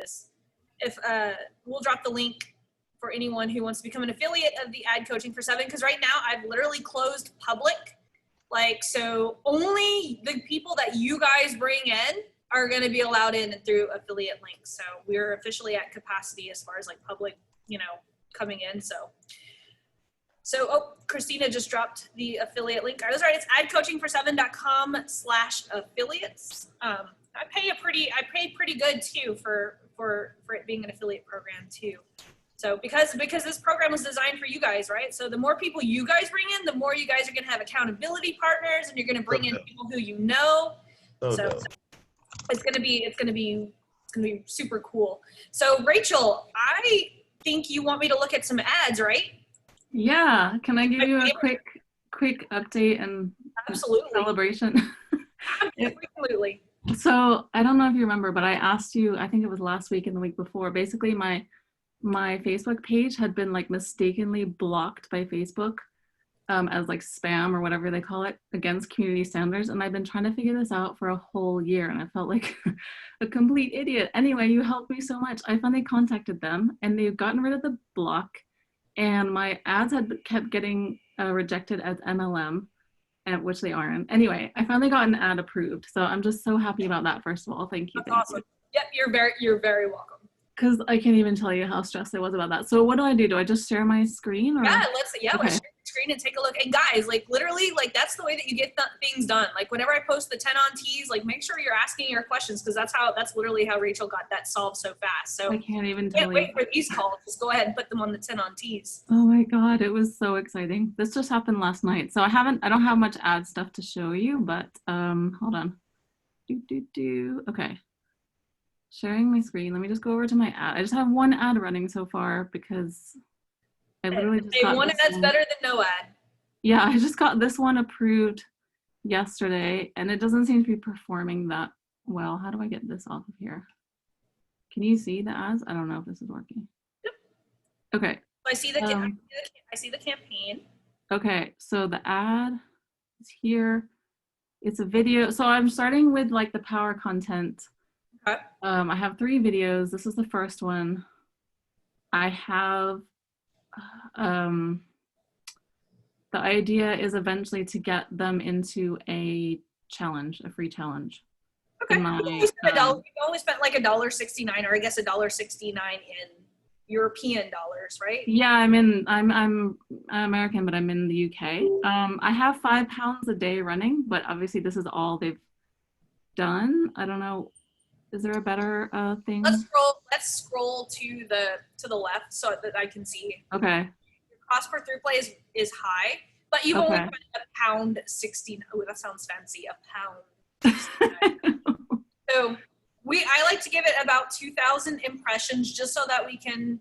this. If we'll drop the link for anyone who wants to become an affiliate of the Ad Coaching for Seven, because right now I've literally closed public. Like, so only the people that you guys bring in are going to be allowed in through affiliate links. So we're officially at capacity as far as like public, you know, coming in. So oh, Christina just dropped the affiliate link. I was right. It's adcoachingfor7.com/affiliates. I pay pretty good too for it being an affiliate program too. So because this program was designed for you guys, right? So the more people you guys bring in, the more you guys are going to have accountability partners, and you're going to bring in people who you know. So it's going to be super cool. So Rachel, I think you want me to look at some ads, right? Yeah. Can I give you a quick update and absolutely celebration? Absolutely. So I don't know if you remember, but I asked you, I think it was last week and the week before, basically my Facebook page had been like mistakenly blocked by Facebook as like spam or whatever they call it against community standards. And I've been trying to figure this out for a whole year, and I felt like a complete idiot. Anyway, you helped me so much. I finally contacted them, and they've gotten rid of the block, and my ads had kept getting rejected as MLM, which they aren't. Anyway, I finally got an ad approved. So I'm just so happy about that, first of all. Thank you. That's awesome. Yep, you're very welcome. Because I can't even tell you how stressed I was about that. So what do I do? Do I just share my screen? Or? Yeah, let's share the screen and take a look. And guys, like literally, like that's the way that you get things done. Like whenever I post the 10 on tees, like make sure you're asking your questions, because that's literally how Rachel got that solved so fast. So I can't even tell you. Wait for these calls. Just go ahead and put them on the 10 on tees. Oh my God, it was so exciting. This just happened last night. So I don't have much ad stuff to show you, but hold on. Okay. Sharing my screen. Let me just go over to my ad. I just have one ad running so far because I literally just got one that's better than no ad. Yeah, I just got this one approved yesterday, and it doesn't seem to be performing that well. How do I get this off of here? Can you see the ads? I don't know if this is working. Yep. Okay. I see the campaign. Okay, so the ad is here. It's a video. So I'm starting with like the power content. Okay. I have 3 videos. This is the first one. I have, the idea is eventually to get them into a challenge, a free challenge. Okay. You only spent like $1.69, or I guess $1.69 in European dollars, right? Yeah, I'm American, but I'm in the UK. I have 5 pounds a day running, but obviously this is all they've done. I don't know. Is there a better thing? Let's scroll to the left so that I can see. Okay. Your cost per through play is high, but you've only spent £1.69. Oh, that sounds fancy. £1.69. So I like to give it about 2,000 impressions, just so that we can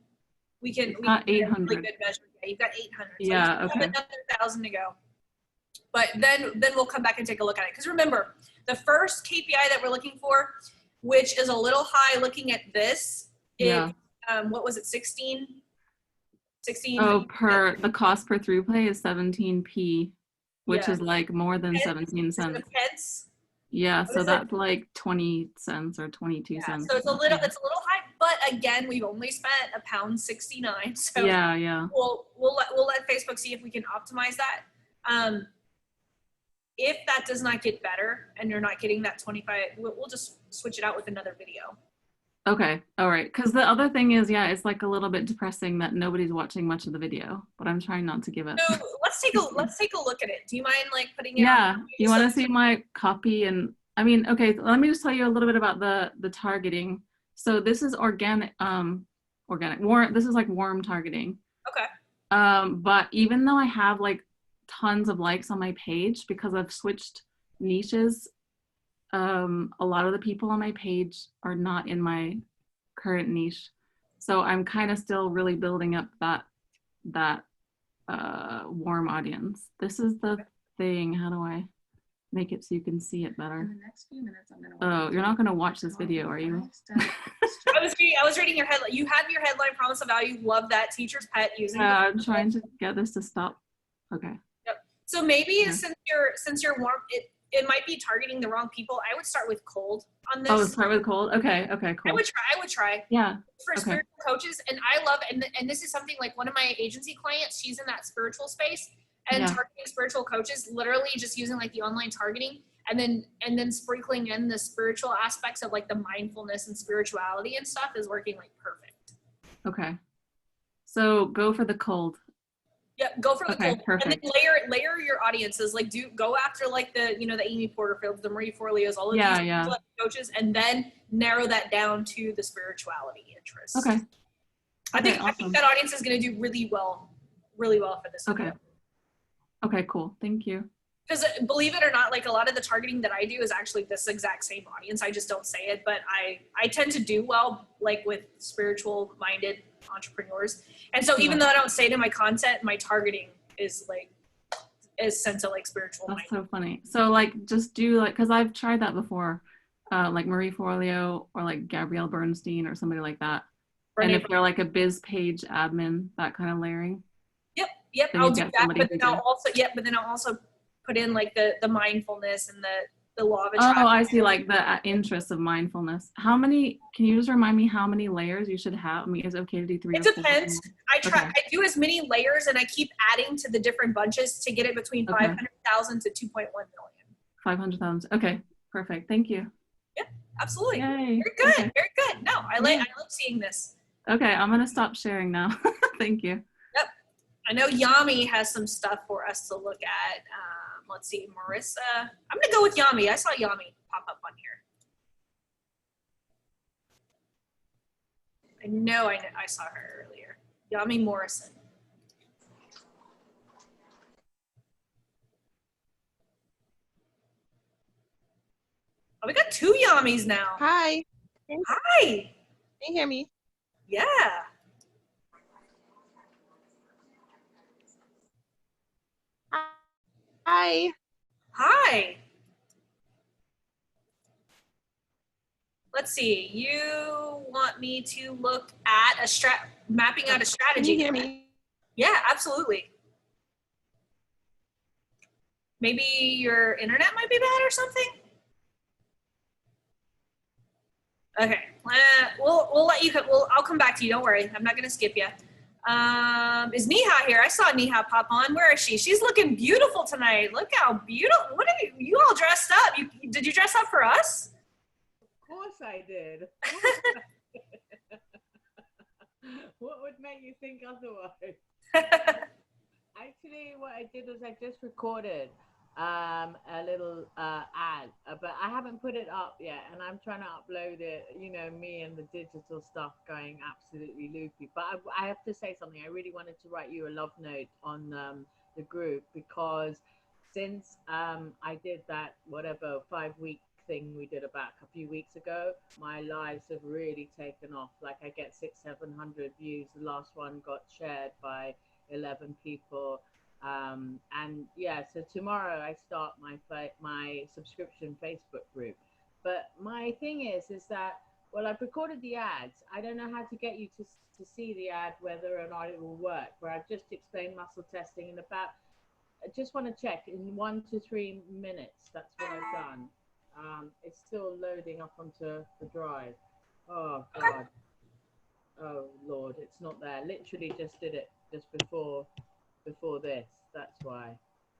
got 800. Really good measure. Yeah, you've got 800. So yeah. Okay. Have another 1,000 to go. But then we'll come back and take a look at it. Because remember, the first KPI that we're looking for, which is a little high looking at this, is, what was it, 16? Oh, the cost per through play is 17p, which is like more than 17 cents. Pence. Yeah, so that's like 20 cents or 22 cents. So it's a little high, but again, we've only spent £1.69. So yeah. We'll let Facebook see if we can optimize that. If that does not get better and you're not getting that 25, we'll just switch it out with another video. Okay. All right. Because the other thing is, it's like a little bit depressing that nobody's watching much of the video, but I'm trying not to give up. So let's take a look at it. Do you mind like putting it? Yeah. You want to see my copy? And I mean, okay. Let me just tell you a little bit about the targeting. So this is organic. This is like warm targeting. Okay. But even though I have like tons of likes on my page because I've switched niches, a lot of the people on my page are not in my current niche, so I'm kind of still really building up that warm audience. This is the thing. How do I make it so you can see it better? In the next few minutes, I'm gonna you're not going to watch this video, are you? I was reading your headline. You have your headline, promise of value. Love that. Teacher's pet using. I'm trying to get this to stop. Okay. Yep. So maybe since you're warm, it might be targeting the wrong people. I would start with cold on Oh, this. start with cold. Okay. Okay. I Cool. would try. I would try Yeah. for Okay. spiritual coaches, and I love and this is something like one of my agency clients. She's in that spiritual space and Yeah. targeting spiritual coaches, literally just using like the online targeting, and then sprinkling in the spiritual aspects of like the mindfulness and spirituality and stuff is working like perfect. Okay. So go for the cold. Yeah, go for the Okay, cold, perfect. and then layer your audiences. Like, go after like the the Amy Porterfields, the Marie Forleos, all of Yeah, these yeah. coaches, and then narrow that down to the spirituality interests. Okay. I Okay, think awesome. that audience is going to do really well for this. Okay. Video. Okay, cool. Thank you. Because believe it or not, like a lot of the targeting that I do is actually this exact same audience. I just don't say it, but I tend to do well like with spiritual minded entrepreneurs. And so even though I don't say it in my content, my targeting is sent to like spiritual That's minded. so funny. So like just do like, because I've tried that before, like Marie Forleo or like Gabrielle Bernstein or somebody like that. And if they're like a biz page admin, that kind of layering. Yep, I'll do that. But then I'll also put in like the mindfulness and the law of attraction. attraction. Oh, I see, like the interest of mindfulness. How many, can you just remind me how many layers you should have? I mean, is it okay to do 3 It or 4? depends. I do as many layers and I keep adding to the different bunches to get it between 500,000 to 2.1 million. 500,000. Okay, perfect. Thank you. Yeah, absolutely. Yay. Very good. Very good. No, I love seeing this. Okay, I'm gonna stop sharing now. Thank you. Yep. I know Yami has some stuff for us to look at. Let's see, Marissa. I'm gonna go with Yami. I saw Yami pop up on here. I know I saw her earlier. Yami Morrison. Oh, we got 2 Yamis now. Hi. Hi. Can you hear me? Yeah. Hi. Hi. Let's see. You want me to look at mapping out a strategy? Can you hear me? Yeah, absolutely. Maybe your internet might be bad or something. Okay, we'll let you. I'll come back to you. Don't worry. I'm not gonna skip you. Is Neha here? I saw Neha pop on. Where is she? She's looking beautiful tonight. Look how beautiful. What are you all dressed up? Did you dress up for us? Of course I did. What would make you think otherwise? Actually, what I did was I just recorded a little ad, but I haven't put it up yet, and I'm trying to upload it. You know, me and the digital stuff going absolutely loopy. But I have to say something. I really wanted to write you a love note on the group, because since I did that 5-week thing we did about a few weeks ago, my lives have really taken off. Like, I get 600-700 views. The last one got shared by 11 people. And yeah, so tomorrow I start my subscription Facebook group. But my thing is that, well, I've recorded the ads. I don't know how to get you to see the ad, whether or not it will work, where I've just explained muscle testing in about, I just want to check, in 1 to 3 minutes. That's what I've done. It's still loading up onto the drive. Oh God. Oh Lord, it's not there. Literally just did it just before this. That's why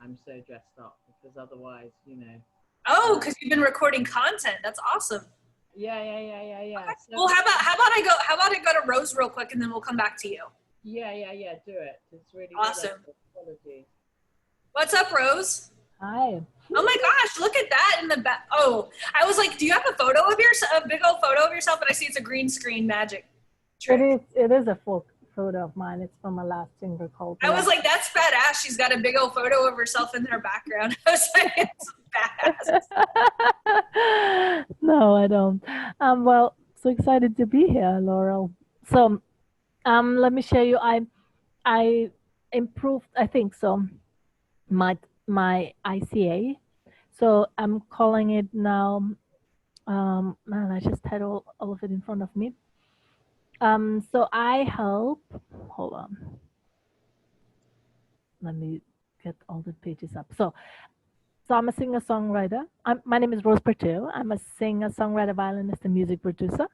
I'm so dressed up, because otherwise, you know. Oh, because you've been recording content. That's awesome. Yeah. Okay. So, well, how about I go to Rose real quick, and then we'll come back to you. Yeah. Do it. It's really awesome. Apologies. What's up, Rose? Hi. Oh my gosh, look at that in the back. Oh, I was like, do you have a photo of yourself, a big old photo of yourself? And I see it's a green screen magic trick. It is a full photo of mine. It's from a last single call. I was like, that's badass. She's got a big old photo of herself in her background. I was like, it's badass. No, I don't. Well, so excited to be here, Laurel. So, let me show you. I improved, I think so, my ICA. So I'm calling it now. Man, I just had all of it in front of me. So I help. Hold on. Let me get all the pages up. So So I'm a singer-songwriter. My name is Rose Pertu. I'm a singer-songwriter, violinist, and music producer.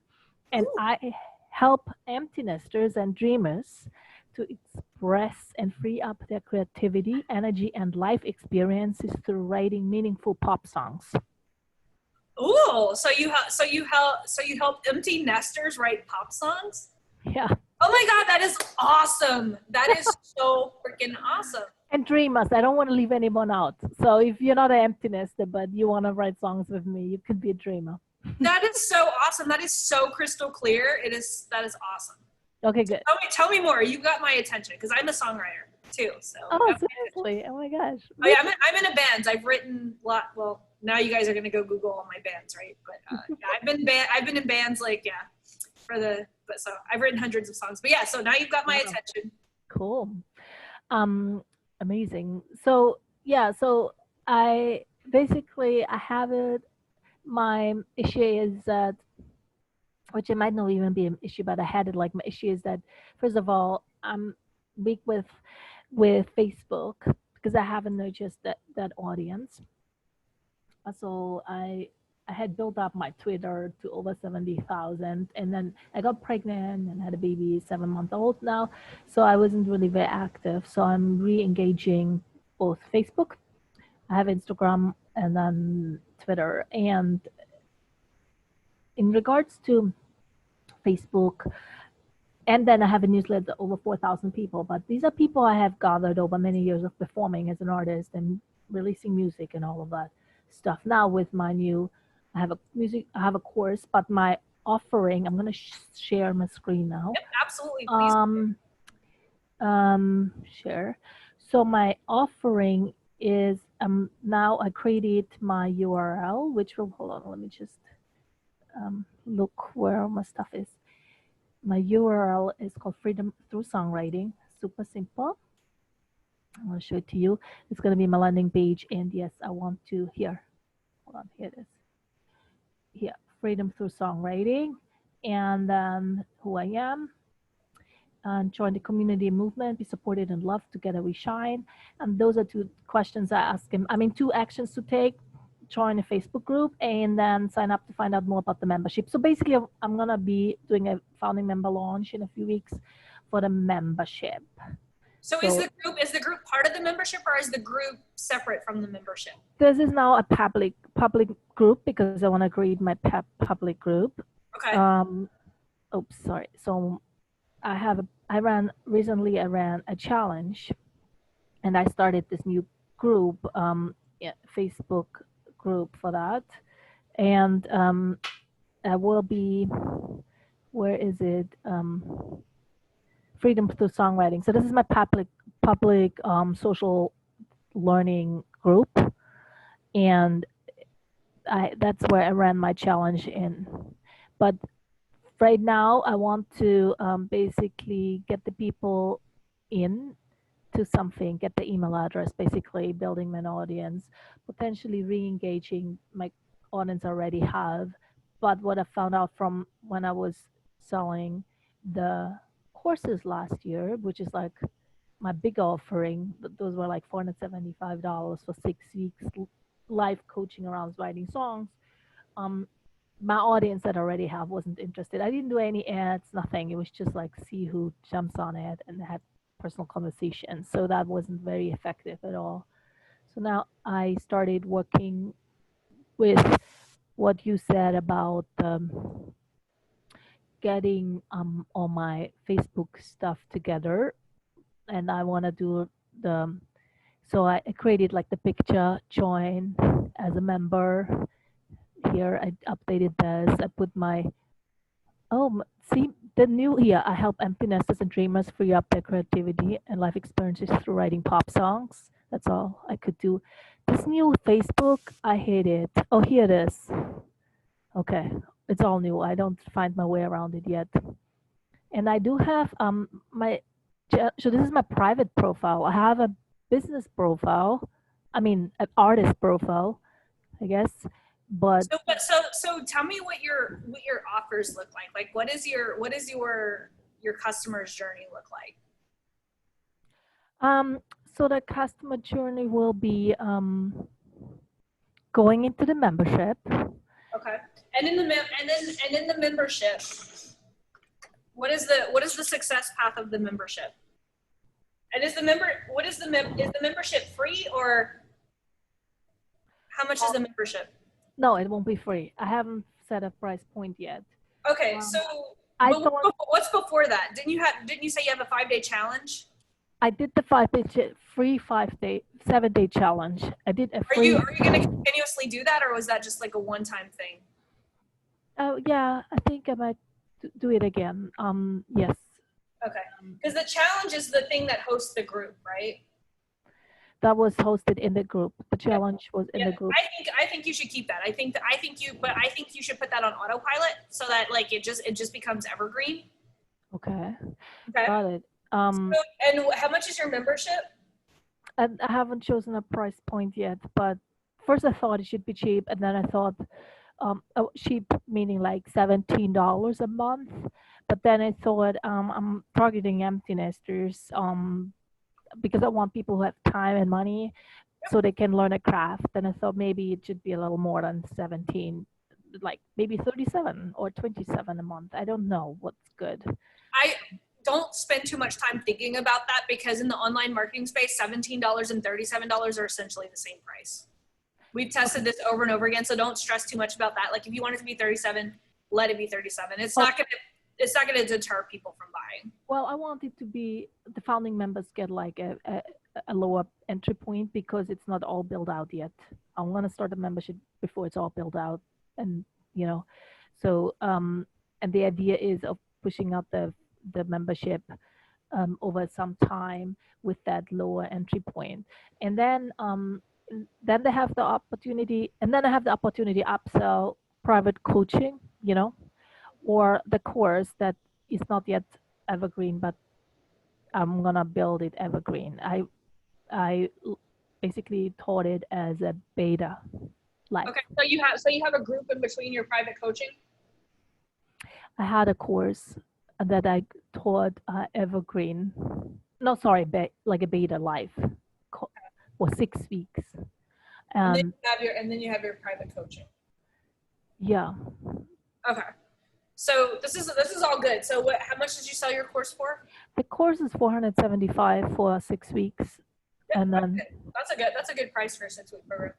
And Ooh. I help empty nesters and dreamers to express and free up their creativity, energy, and life experiences through writing meaningful pop songs. Ooh, so you help empty nesters write pop songs? Yeah. Oh my God, that is awesome. That is so freaking awesome. And dreamers. I don't want to leave anyone out. So if you're not an empty nester, but you want to write songs with me, you could be a dreamer. That is so awesome. That is so crystal clear. That is awesome. Okay, good. Tell me more. You got my attention because I'm a songwriter too. So. Oh, you got my attention. seriously? Oh my gosh. Oh, yeah, I'm in a band. I've written a lot. Well, now you guys are gonna go Google all my bands, right? But yeah, I've been in bands so I've written hundreds of songs. But yeah, so now you've got my Wow. attention. Cool. Amazing. So yeah, so I have it. My issue is that, which it might not even be an issue, but I had it like my issue is that, first of all, I'm weak with Facebook because I haven't noticed that audience. So I had built up my Twitter to over 70,000, and then I got pregnant and had a baby 7-month-old now, so I wasn't really very active. So I'm re-engaging both Facebook, I have Instagram, and then Twitter. And in regards to Facebook, and then I have a newsletter over 4,000 people, but these are people I have gathered over many years of performing as an artist and releasing music and all of that stuff. Now with my new, I have a course, but my offering, I'm going to share my screen now. Yep, absolutely. Please. Share. So my offering is now I created my URL, which will, hold on, let me just look where my stuff is. My URL is called Freedom Through Songwriting. Super simple. I'm going to show it to you. It's going to be my landing page. And yes, I want to here. Hold on, here it is. Here, Freedom Through Songwriting. And then who I am. And join the community movement, be supported and loved, together we shine. And those are 2 questions I ask him. 2 actions to take. Join a Facebook group and then sign up to find out more about the membership. So basically, I'm going to be doing a founding member launch in a few weeks for the membership. So is the group part of the membership, or is the group separate from the membership? This is now a public group because I want to create my public group. Okay. Oops, sorry. So I ran a challenge, and I started this new group, Facebook group for that. And I will be, where is it? Freedom Through Songwriting. So this is my public social learning group, and that's where I ran my challenge in. But right now, I want to basically get the people in to something, get the email address, basically building an audience, potentially re-engaging my audience I already have. But what I found out from when I was selling the courses last year, which is like my big offering, those were like $475 for 6 weeks, live coaching around writing songs. My audience that I already have wasn't interested. I didn't do any ads, nothing. It was just like see who jumps on it and have personal conversations. So that wasn't very effective at all. So now I started working with what you said about getting all my Facebook stuff together. And I want to do so I created like the picture, join as a member. Here I updated this. I put my, see the new here. I help empty nesters and dreamers free up their creativity and life experiences through writing pop songs. That's all I could do. This new Facebook, I hate it. Oh, here it is. Okay, it's all new. I don't find my way around it yet. And I do have so this is my private profile. I have a business profile. An artist profile, I guess. But so tell me what your offers look like. Like what is your customer's journey look like? So the customer journey will be going into the membership. Okay. And in the membership, what is the success path of the membership? And is the membership free, or how much is the membership? No, it won't be free. I haven't set a price point yet. Okay, so I but thought what's before that? Didn't you say you have a 5-day challenge? I did the 7-day challenge. I did a Are free. you going to continuously do that, or was that just like a one-time thing? Oh yeah, I think I might do it again. Yes. Okay, because the challenge is the thing that hosts the group, right? That was hosted in the group. The challenge was in the group. I think you should keep that. I think you should put that on autopilot so that like it just becomes evergreen. Okay. Okay. Got it. And how much is your membership? And I haven't chosen a price point yet, but first I thought it should be cheap, and then I thought cheap meaning like $17 a month. But then I thought I'm targeting empty nesters because I want people who have time and money so they can learn a craft. And I thought maybe it should be a little more than 17, like maybe 37 or 27 a month. I don't know what's good. I don't spend too much time thinking about that, because in the online marketing space, $17 and $37 are essentially the same price. We've tested this over and over again, so don't stress too much about that. Like if you want it to be 37, let it be 37. It's not gonna deter people from buying. Well, I want it to be the founding members get like a lower entry point because it's not all built out yet. I want to start a membership before it's all built out, and so and the idea is of pushing up the membership over some time with that lower entry point, and then they have the opportunity, and then I have the opportunity to upsell private coaching, or the course that is not yet evergreen, but I'm gonna build it evergreen. I basically taught it as a beta. Okay, so you have a group in between your private coaching? I had a course that I taught evergreen. No, sorry, like a beta live for 6 weeks. And then you have your private coaching. Yeah. Okay. So this is all good. So how much did you sell your course for? The course is $475 for 6 weeks. Yeah, and then that's a good price for a 6-week program.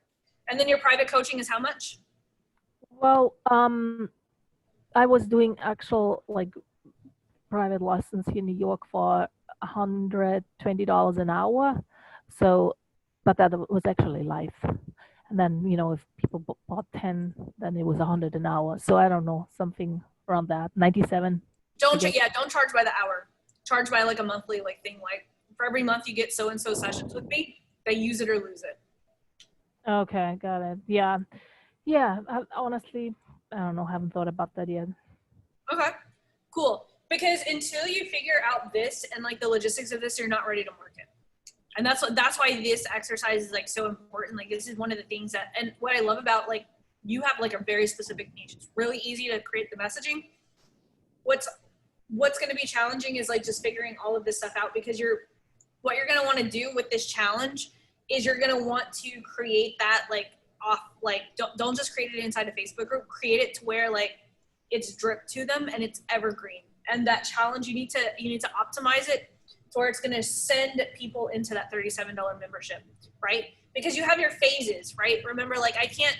And then your private coaching is how much? Well, I was doing actual like private lessons here in New York for $120 an hour. So, but that was actually live. And then, if people bought 10, then it was 100 an hour. So I don't know, something around that, 97. Don't charge by the hour. Charge by like a monthly thing. Like for every month you get so and so sessions with me, they use it or lose it. Okay, got it. Yeah. Honestly, I don't know. Haven't thought about that yet. Okay, cool. Because until you figure out this and like the logistics of this, you're not ready to market. And that's why this exercise is like so important. Like this is one of the things and what I love about like you have like a very specific niche. It's really easy to create the messaging. What's going to be challenging is like just figuring all of this stuff out, because what you're going to want to do with this challenge is you're going to want to create that don't just create it inside a Facebook group, create it to where like it's dripped to them and it's evergreen. And that challenge, you need to optimize it to where it's going to send people into that $37 membership, right? Because you have your phases, right? Remember, like I can't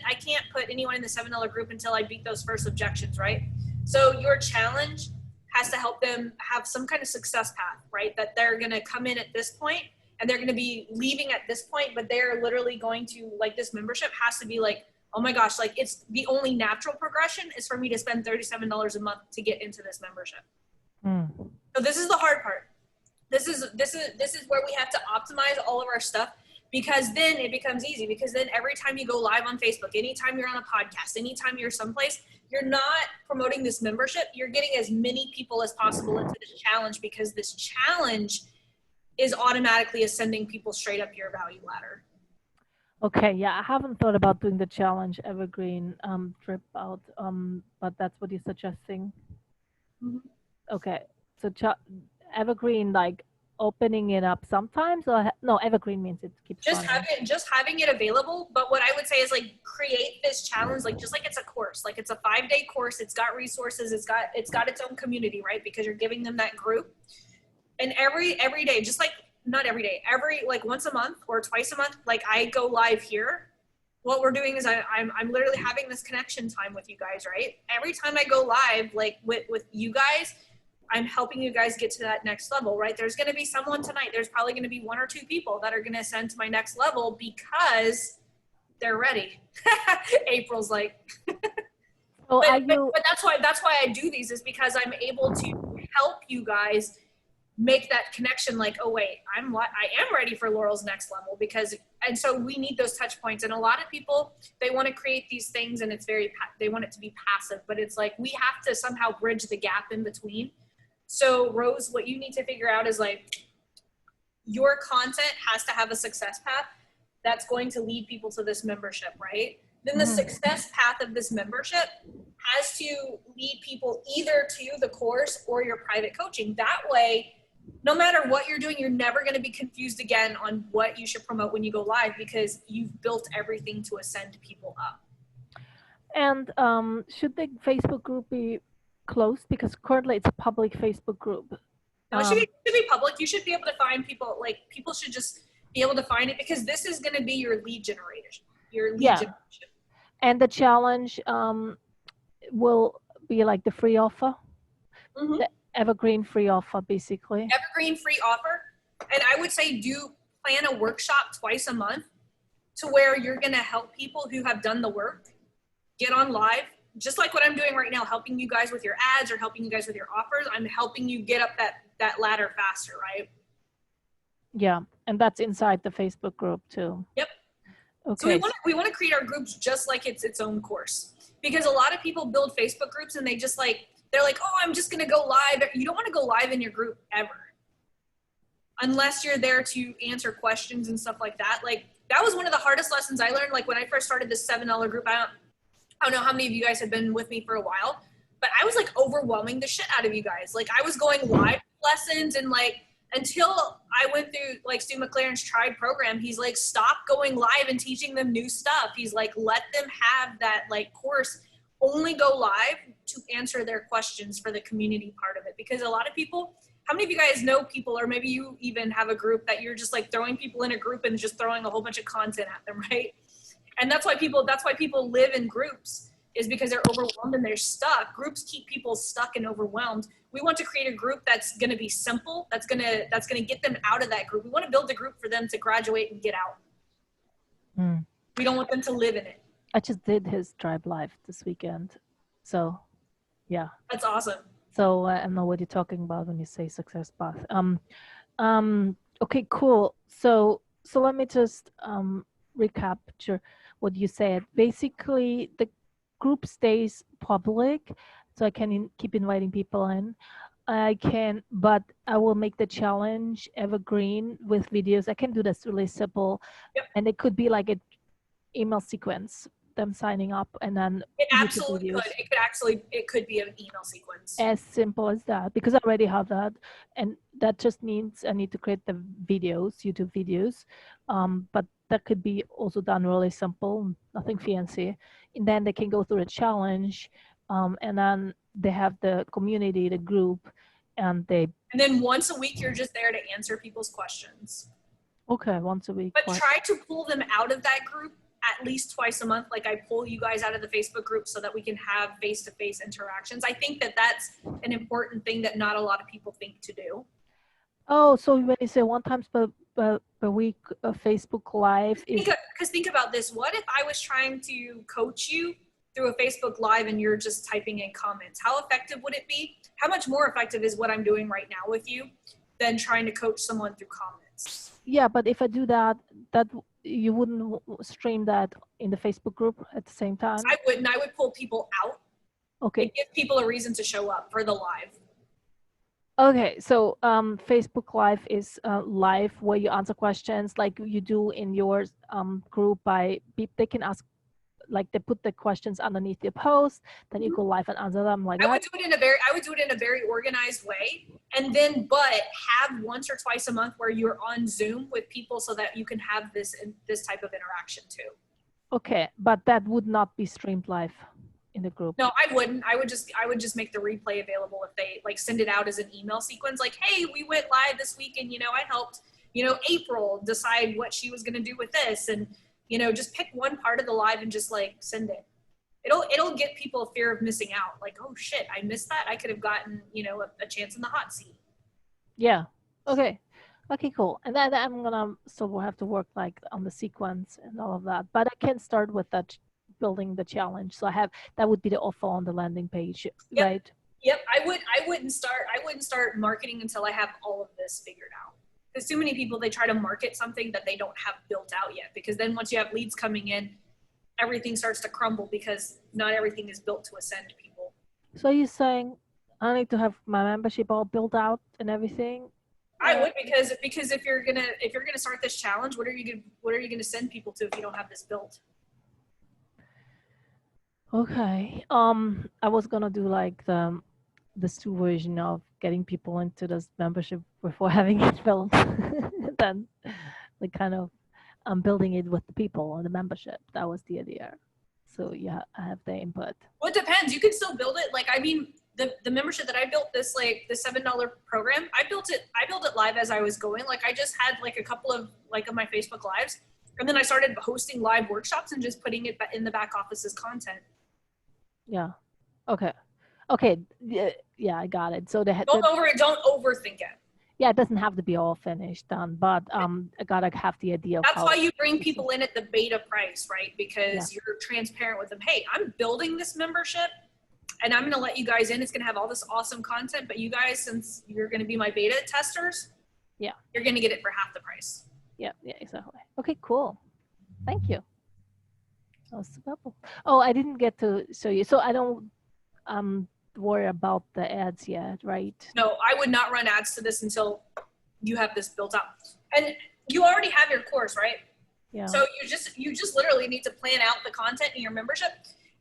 put anyone in the $7 group until I beat those first objections, right? So your challenge has to help them have some kind of success path, right? That they're going to come in at this point and they're going to be leaving at this point, but they're literally going to like this membership has to be like, oh my gosh, like it's the only natural progression is for me to spend $37 a month to get into this membership. So this is the hard part. This is where we have to optimize all of our stuff, because then it becomes easy, because then every time you go live on Facebook, anytime you're on a podcast, anytime you're someplace, you're not promoting this membership. You're getting as many people as possible into this challenge, because this challenge is automatically ascending people straight up your value ladder. Okay, yeah, I haven't thought about doing the challenge evergreen drip out, but that's what you're suggesting. Mm-hmm. Okay, so evergreen, like opening it up sometimes, or no, evergreen means it keeps Just running. having it available. But what I would say is like create this challenge, like just like it's a course, like it's a 5-day course. It's got resources. It's got its own community, right? Because you're giving them that group. And every day, just like not every day, every like once a month or twice a month, like I go live here. What we're doing is I'm literally having this connection time with you guys, right? Every time I go live, like with you guys, I'm helping you guys get to that next level, right? There's going to be someone tonight. There's probably going to be 1 or 2 people that are going to ascend to my next level because they're ready. April's like, So are but you? that's why I do these, is because I'm able to help you guys make that connection. Like, oh wait, I am ready for Laurel's next level, because, and so we need those touch points. And a lot of people, they want to create these things and they want it to be passive, but it's like, we have to somehow bridge the gap in between. So Rose, what you need to figure out is like, your content has to have a success path that's going to lead people to this membership, right? Then the success path of this membership has to lead people either to the course or your private coaching. That way, no matter what you're doing, you're never going to be confused again on what you should promote when you go live, because you've built everything to ascend people up. And should the Facebook group be closed? Because currently it's a public Facebook group. No, it should be public. You should be able to find people. Like, people should just be able to find it, because this is going to be your lead generation. Generation. And the challenge will be like the free offer, Mhm. the evergreen free offer, basically. Evergreen free offer. And I would say plan a workshop twice a month to where you're going to help people who have done the work get on live, just like what I'm doing right now, helping you guys with your ads or helping you guys with your offers. I'm helping you get up that ladder faster, right? Yeah, and that's inside the Facebook group too. Yep. Okay. So we want to create our groups just like it's its own course, because a lot of people build Facebook groups and they're like, oh, I'm just going to go live. You don't want to go live in your group ever, unless you're there to answer questions and stuff like that. Like, that was one of the hardest lessons I learned. Like, when I first started this $7 group, I don't know how many of you guys have been with me for a while, but I was like overwhelming the shit out of you guys. Like, I was going live lessons, and like, until I went through like Stu McLaren's Tribe program, he's like, stop going live and teaching them new stuff. He's like, let them have that like course, only go live to answer their questions for the community part of it. Because a lot of people, how many of you guys know people, or maybe you even have a group that you're just like throwing people in a group and just throwing a whole bunch of content at them, right? And that's why people live in groups, is because they're overwhelmed and they're stuck. Groups keep people stuck and overwhelmed. We want to create a group that's going to be simple, that's going to get them out of that group. We want to build a group for them to graduate and get out. We don't want them to live in it. I just did his Tribe Live this weekend. So, yeah. That's awesome. So I know what you're talking about when you say success path. Okay, cool. So let me just recapture what you said. Basically, the group stays public, so I can keep inviting people in. But I will make the challenge evergreen with videos. I can do this really simple. Yep. And it could be like an email sequence, them signing up, and then It YouTube absolutely videos. could. It could be an email sequence. As simple as that, because I already have that, and that just means I need to create the videos, YouTube videos, but that could be also done really simple, nothing fancy, and then they can go through a challenge, and then they have the community, the group, and then once a week, you're just there to answer people's questions. Okay, once a week. But try to pull them out of that group at least twice a month. Like, I pull you guys out of the Facebook group so that we can have face-to-face interactions. I think that that's an important thing that not a lot of people think to do. Oh, so when you say one times per week Facebook Live is Because think about this. What if I was trying to coach you through a Facebook Live and you're just typing in comments? How effective would it be? How much more effective is what I'm doing right now with you than trying to coach someone through comments? Yeah, but if I do that you wouldn't stream that in the Facebook group at the same time? I wouldn't. I would pull people out. Okay. And give people a reason to show up for the live. Okay, so Facebook Live is live where you answer questions like you do in your group. They can ask like they put the questions underneath the post, then you go live and answer them like I that? would do it in a very organized way, and then but have once or twice a month where you're on Zoom with people so that you can have this type of interaction too. Okay, but that would not be streamed live in the group. No, I wouldn't. I would just make the replay available if they like send it out as an email sequence. Like, hey, we went live this week, and I helped April decide what she was going to do with this, and just pick one part of the live and just like send it. It'll get people a fear of missing out. Like, oh shit, I missed that. I could have gotten a chance in the hot seat. Yeah. Okay. Okay, cool. And then I'm gonna still have to work like on the sequence and all of that. But I can start with that building the challenge. So that would be the offer on the landing page, Yep. right? Yep. I wouldn't start marketing until I have all of this figured out. Because too many people, they try to market something that they don't have built out yet. Because then once you have leads coming in, everything starts to crumble because not everything is built to ascend people. So you're saying I need to have my membership all built out and everything? I would, because if you're gonna start this challenge, what are you gonna send people to if you don't have this built? Okay. I was gonna do like the Stu version of getting people into this membership before having it built. Then like kind of building it with the people on the membership. That was the idea. So yeah, I have the input. Well, it depends. You can still build it. Like, I mean, the membership that I built, the $7 program, I built it live as I was going. Like, I just had like a couple of my Facebook lives, and then I started hosting live workshops and just putting it in the back office as content. Yeah. Okay. Okay. Yeah, I got it. So don't overthink it. Yeah, it doesn't have to be all finished done, but I gotta have the idea of That's how why you bring people in at the beta price, right? Because you're transparent with them. Hey, I'm building this membership and I'm going to let you guys in. It's going to have all this awesome content, but you guys, since you're going to be my beta testers, you're going to get it for half the price. Yeah, exactly. Okay, cool. Thank you. That was super helpful. Oh, I didn't get to show you. So I don't worry about the ads yet, right? No, I would not run ads to this until you have this built out. And you already have your course, right? Yeah. So you just literally need to plan out the content in your membership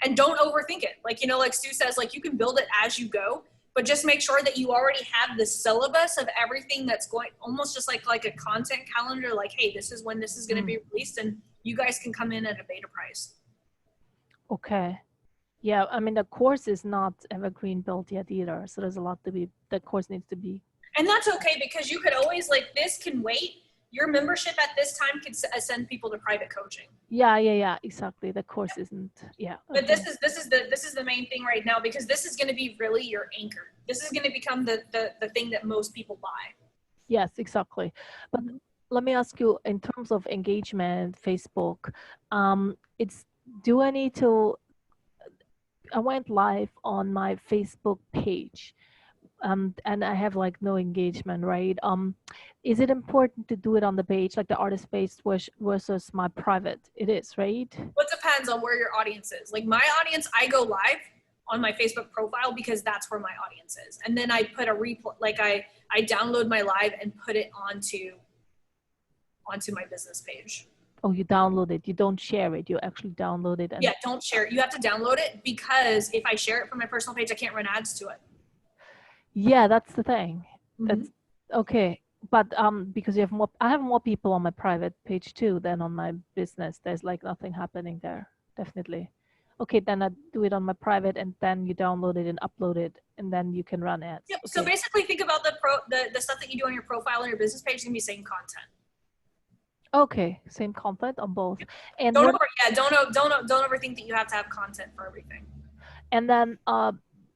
and don't overthink it. Like, like Stu says, like you can build it as you go, but just make sure that you already have the syllabus of everything that's going, almost just like a content calendar, like, hey, this is when this is going to be released, and you guys can come in at a beta price. Okay. Yeah, I mean, the course is not evergreen built yet either. So there's a lot the course needs to be. And that's okay, because you could always, like, this can wait. Your membership at this time could send people to private coaching. Yeah, exactly. The course isn't, But this is the main thing right now, because this is going to be really your anchor. This is going to become the thing that most people buy. Yes, exactly. But let me ask you, in terms of engagement, Facebook, I went live on my Facebook page, and I have like no engagement, right? Is it important to do it on the page, like the artist page versus my private? It is, right? Well, it depends on where your audience is. Like my audience, I go live on my Facebook profile because that's where my audience is. And then I put a replay, like I download my live and put it onto my business page. Oh, you download it. You don't share it. You actually download it. Yeah, don't share it. You have to download it, because if I share it from my personal page, I can't run ads to it. Yeah, that's the thing. Mm-hmm. That's okay. But because I have more people on my private page too than on my business. There's like nothing happening there. Definitely. Okay, then I do it on my private, and then you download it and upload it, and then you can run ads. Yep. Okay. So basically, think about the stuff that you do on your profile and your business page is gonna be same content. Okay, same content on both. And don't overthink that you have to have content for everything. And then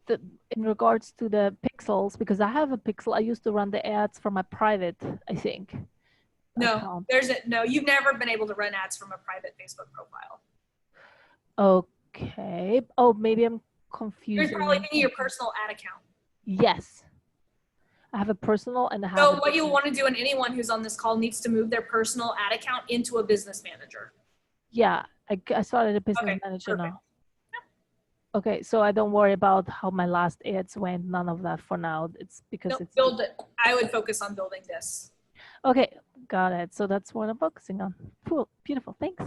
in regards to the pixels, because I have a pixel, I used to run the ads from my private, I think. No, you've never been able to run ads from a private Facebook profile. Okay. Oh, maybe I'm confused. You're probably thinking your personal ad account. Yes. I have a personal and I have. So what you want to do, and anyone who's on this call needs to move their personal ad account into a business manager. Yeah, I started a business manager perfect. now. Okay, so I don't worry about how my last ads went. None of that for now. It's because it's build it. I would focus on building this. Okay, got it. So that's what I'm focusing on. Cool, beautiful. Thanks.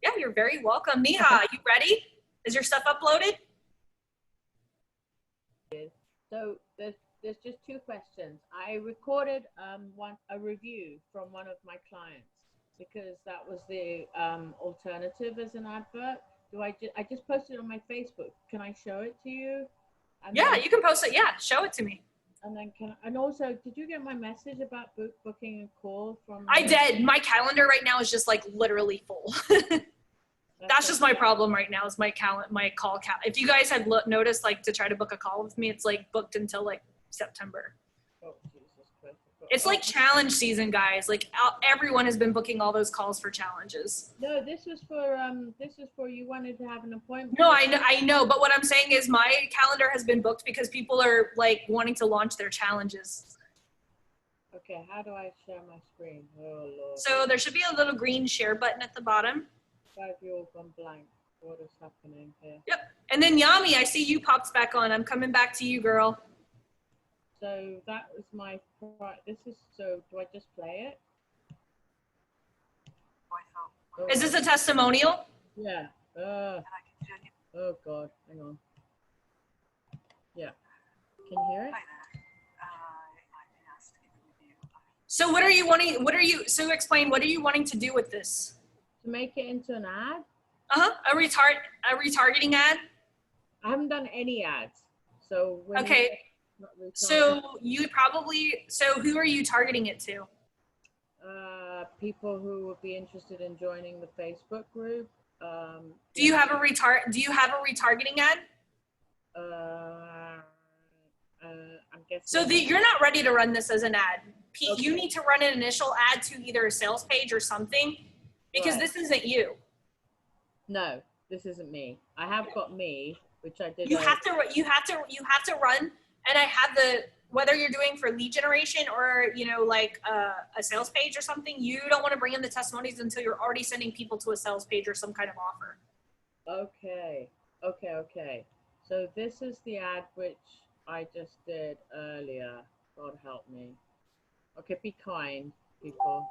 Yeah. you're very welcome. Neha, you ready? Is your stuff uploaded? So there's just two questions. I recorded a review from one of my clients because that was the alternative as an advert. I just posted it on my Facebook. Can I show it to you? And Yeah, then, you can post it. Yeah, show it to me. and then and also, did you get my message about booking a call from? I did. My calendar right now is just like literally full. That's just my problem right now is my call count. If you guys had noticed, like to try to book a call with me, it's like booked until like September. Oh, Jesus Christ. It's like challenge season, guys. Like everyone has been booking all those calls for challenges. No, this was for you wanted to have an appointment. No, I know. But what I'm saying is my calendar has been booked because people are like wanting to launch their challenges. Okay, how do I share my screen? Oh, Lord. So there should be a little green share button at the bottom. Why have you all gone blank? What is happening here? Yep. And then Yami, I see you popped back on. I'm coming back to you, girl. So that was my, so do I just play it? Oh, Is this a testimonial? yeah. Oh God, hang on. Yeah. Can you hear it? So so explain, what are you wanting to do with this? To make it into an ad? A retargeting ad? I haven't done any ads. So when Okay. not retargeting, So who are you targeting it to? people who would be interested in joining the Facebook group. Do you have a retargeting ad? I'm guessing. So you're not ready to run this as an ad. Pete, Okay. you need to run an initial ad to either a sales page or something because Right. this isn't you. No, this isn't me. I have got me, which I did. You have to run, and I have whether you're doing for lead generation or, like a sales page or something, you don't want to bring in the testimonies until you're already sending people to a sales page or some kind of offer. Okay. So this is the ad which I just did earlier. God help me. Okay, be kind, people.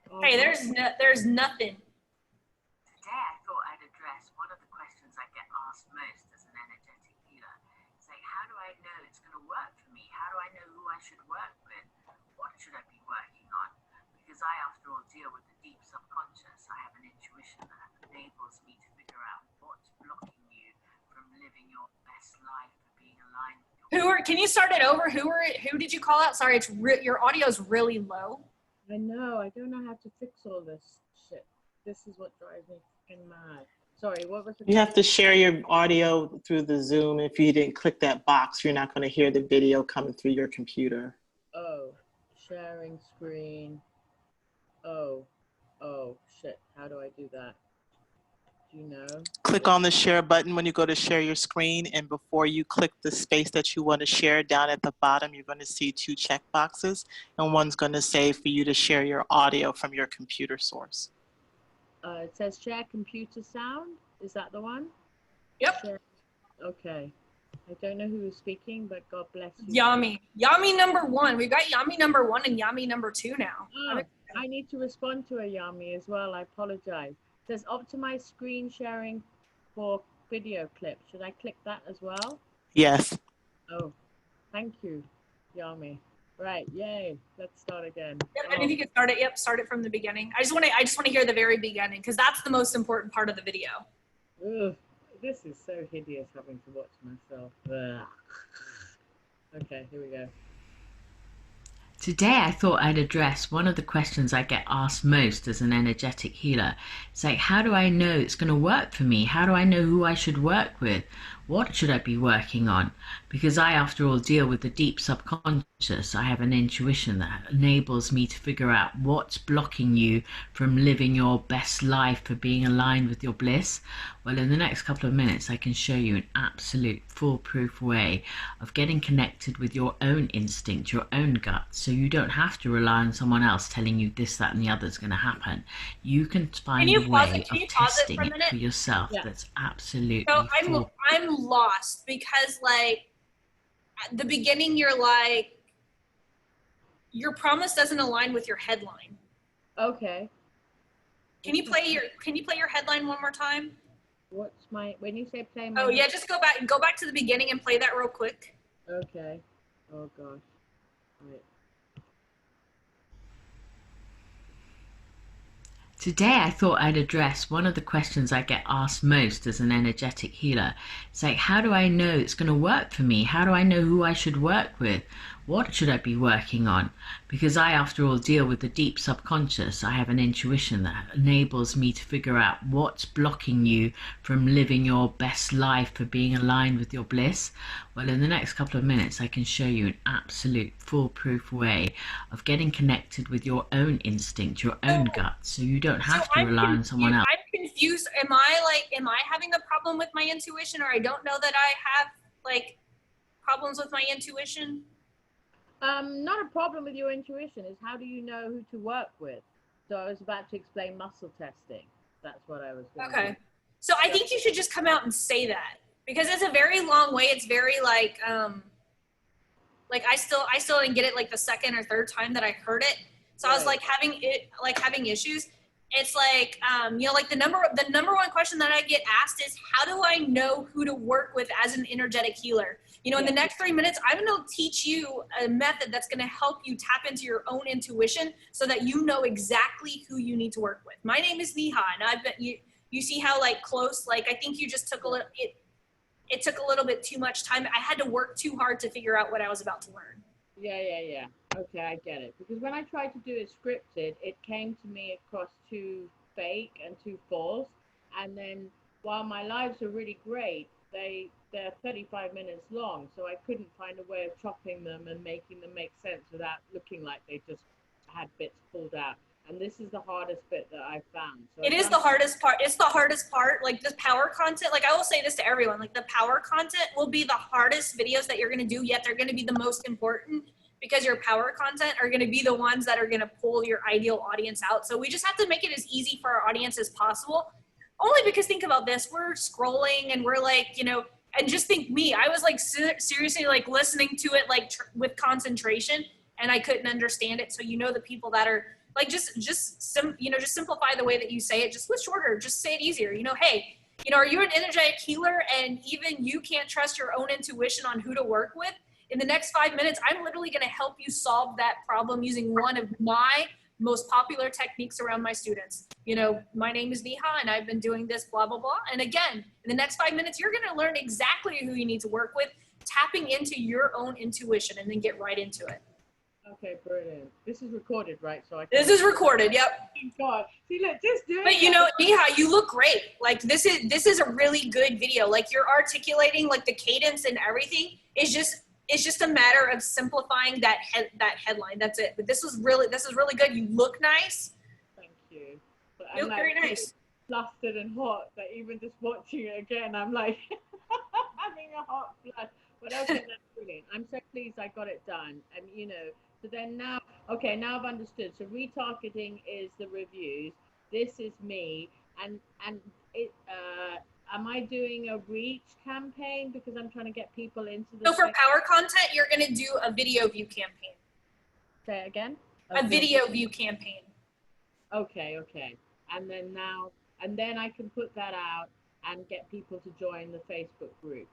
Oh, Hey, God. there's nothing. Today I thought I'd address one of the questions I get asked most as an energetic healer. It's like, how do I know it's going to work for me? How do I know who I should work with? What should I be working on? Because I, after all, deal with the deep subconscious. I have an intuition that enables me to figure out what's blocking you from living your best life, for being aligned with your Can you start it over? Who did you call out? Sorry, your audio's really low. I know. I don't know how to fix all this shit. This is what drives me fucking mad. Sorry, what was the You have to share your audio through the Zoom. If you didn't click that box, you're not going to hear the video coming through your computer. Oh, sharing screen. Oh, shit. How do I do that? Do you know? Click on the share button when you go to share your screen, and before you click the space that you want to share, down at the bottom, you're going to see 2 check boxes, and one's going to say for you to share your audio from your computer source. It says share computer sound. Is that the one? Yep. Share. Okay. I don't know who is speaking, but God bless you. Yami number 1. We've got Yami number 1 and Yami number 2 now. Oh, I need to respond to a Yami as well. I apologize. It says optimize screen sharing for video clip. Should I click that as well? Yes. Oh, thank you, Yami. Right, yay. Let's start again. Yep, and if you can start it, start it from the beginning. I just want to hear the very beginning because that's the most important part of the video. Ugh, this is so hideous having to watch myself. Ugh. Okay, here we go. Today I thought I'd address one of the questions I get asked most as an energetic healer. It's like, how do I know it's going to work for me? How do I know who I should work with? What should I be working on? Because I, after all, deal with the deep subconscious. I have an intuition that enables me to figure out what's blocking you from living your best life, for being aligned with your bliss. Well, in the next couple of minutes, I can show you an absolute foolproof way of getting connected with your own instinct, your own gut, so you don't have to rely on someone else telling you this, that, and the other is going to happen. You can find a way of testing it for yourself. Yeah. That's absolutely So foolproof. I'm lost because like at the beginning you're like your promise doesn't align with your headline. Okay. Can you play your headline one more time? What's my, when you say play my? Oh yeah, just go back to the beginning and play that real quick. Okay. Oh gosh. Right. Today, I thought I'd address one of the questions I get asked most as an energetic healer. It's like, how do I know it's going to work for me? How do I know who I should work with? What should I be working on? Because I, after all, deal with the deep subconscious. I have an intuition that enables me to figure out what's blocking you from living your best life, for being aligned with your bliss. Well, in the next couple of minutes, I can show you an absolute foolproof way of getting connected with your own instinct, your own gut, so you don't have to rely on someone else. I'm confused. Am I having a problem with my intuition, or I don't know that I have like problems with my intuition? Not a problem with your intuition. Is how do you know who to work with? So I was about to explain muscle testing. That's what I was going to Okay. do. So I think you should just come out and say that, because it's a very long way. It's very like I still didn't get it like the second or third time that I heard it. So I was like having issues. It's like, like the number one question that I get asked is, how do I know who to work with as an energetic healer? In the next 3 minutes, I'm going to teach you a method that's going to help you tap into your own intuition so that you know exactly who you need to work with. My name is Neha, and I've been, you see how like close, like I think you just took a little, it took a little bit too much time. I had to work too hard to figure out what I was about to learn. Yeah. Okay, I get it. Because when I tried to do it scripted, it came to me across too fake and too false. And then while my lives are really great, they're 35 minutes long. So I couldn't find a way of chopping them and making them make sense without looking like they just had bits pulled out. And this is the hardest bit that I've found. So It is the hardest part. It's the hardest part. Like the power content, like I will say this to everyone, like the power content will be the hardest videos that you're going to do, yet they're going to be the most important, because your power content are going to be the ones that are going to pull your ideal audience out. So we just have to make it as easy for our audience as possible. Only because think about this, we're scrolling and we're like, and just think me, I was like seriously like listening to it like with concentration, and I couldn't understand it. So the people that are like, just simplify the way that you say it, just with shorter, just say it easier. Hey, are you an energetic healer and even you can't trust your own intuition on who to work with? In the next 5 minutes, I'm literally going to help you solve that problem using one of my most popular techniques around my students. My name is Neha, and I've been doing this, blah, blah, blah. And again, in the next 5 minutes, you're going to learn exactly who you need to work with, tapping into your own intuition, and then get right into it. Okay, brilliant. This is recorded, right? So This is recorded. Yep. Thank God. See, look, just do it. But Neha, you look great. Like this is a really good video. Like you're articulating like the cadence and everything. It's just a matter of simplifying that headline. That's it. But this is really good. You look nice. Thank you. But You look very nice. Flustered and hot that even just watching it again, I'm like having a hot flush. But okay, that's brilliant. I'm so pleased I got it done. And so then now, okay, now I've understood. So retargeting is the reviews. This is me, and it. Am I doing a reach campaign because I'm trying to get people into the? So for power content, you're going to do a video view campaign. Say it again. A video view campaign. Okay. And then I can put that out and get people to join the Facebook group.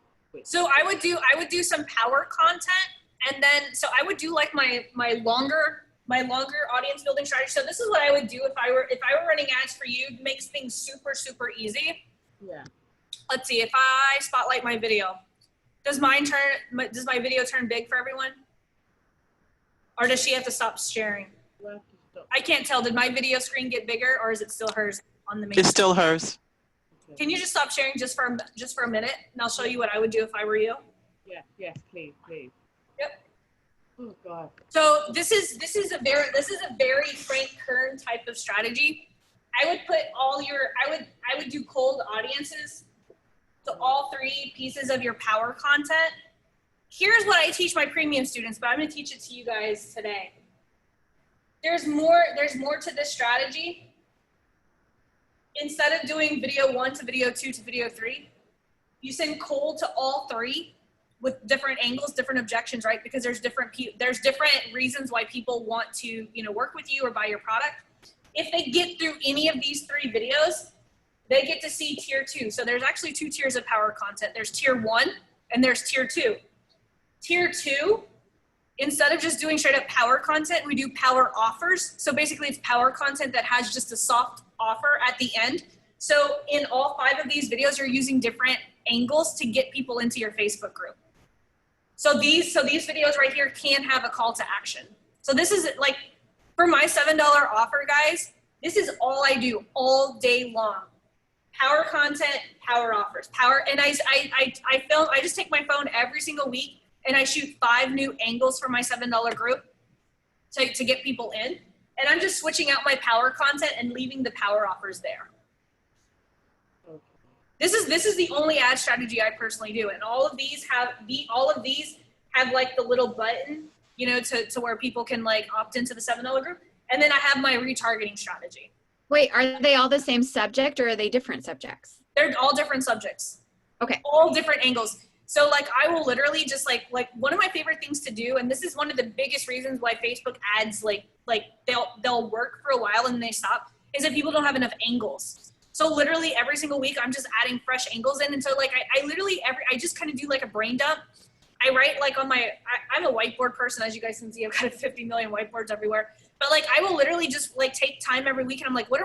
So I would do some power content, and then so I would do like my longer audience building strategy. So this is what I would do if I were running ads for you. It makes things super, super easy. Yeah. Let's see, if I spotlight my video, does my video turn big for everyone? Or does she have to stop sharing? I can't tell. Did my video screen get bigger, or is it still hers on the main? It's still hers. Okay. Can you just stop sharing just for a minute, and I'll show you what I would do if I were you. Yes, please. Yep. Oh God. So this is a very Frank Kern type of strategy. I would put I would do cold audiences to all 3 pieces of your power content. Here's what I teach my premium students, but I'm going to teach it to you guys today. There's more to this strategy. Instead of doing video 1 to video 2 to video 3, you send cold to all 3 with different angles, different objections, right? Because there's different reasons why people want to, work with you or buy your product. if they get through any of these 3 videos, they get to see tier 2. So there's actually 2 tiers of power content. There's tier 1 and there's tier 2. Tier 2, instead of just doing straight up power content, we do power offers. So basically it's power content that has just a soft offer at the end. So in all 5 of these videos, you're using different angles to get people into your Facebook group. So these videos right here can have a call to action. So this is like, for my $7 offer, guys, this is all I do all day long. Power content, power offers, power. And I film, I just take my phone every single week and I shoot 5 new angles for my $7 group to get people in. And I'm just switching out my power content and leaving the power offers there. This is the only ad strategy I personally do. And all of these have like the little button, you know, to where people can like opt into the $7 group. And then I have my retargeting strategy. Wait, are they all the same subject or are they different subjects? They're all different subjects. Okay. All different angles. So like I will literally just like one of my favorite things to do, and this is one of the biggest reasons why Facebook ads like they'll work for a while and then they stop, is that people don't have enough angles. So literally every single week I'm just adding fresh angles in. And so like I just kind of do like a brain dump. I write like on my, I'm a whiteboard person, as you guys can see. I've got 50 million whiteboards everywhere. But like I will literally just like take time every week and I'm like, what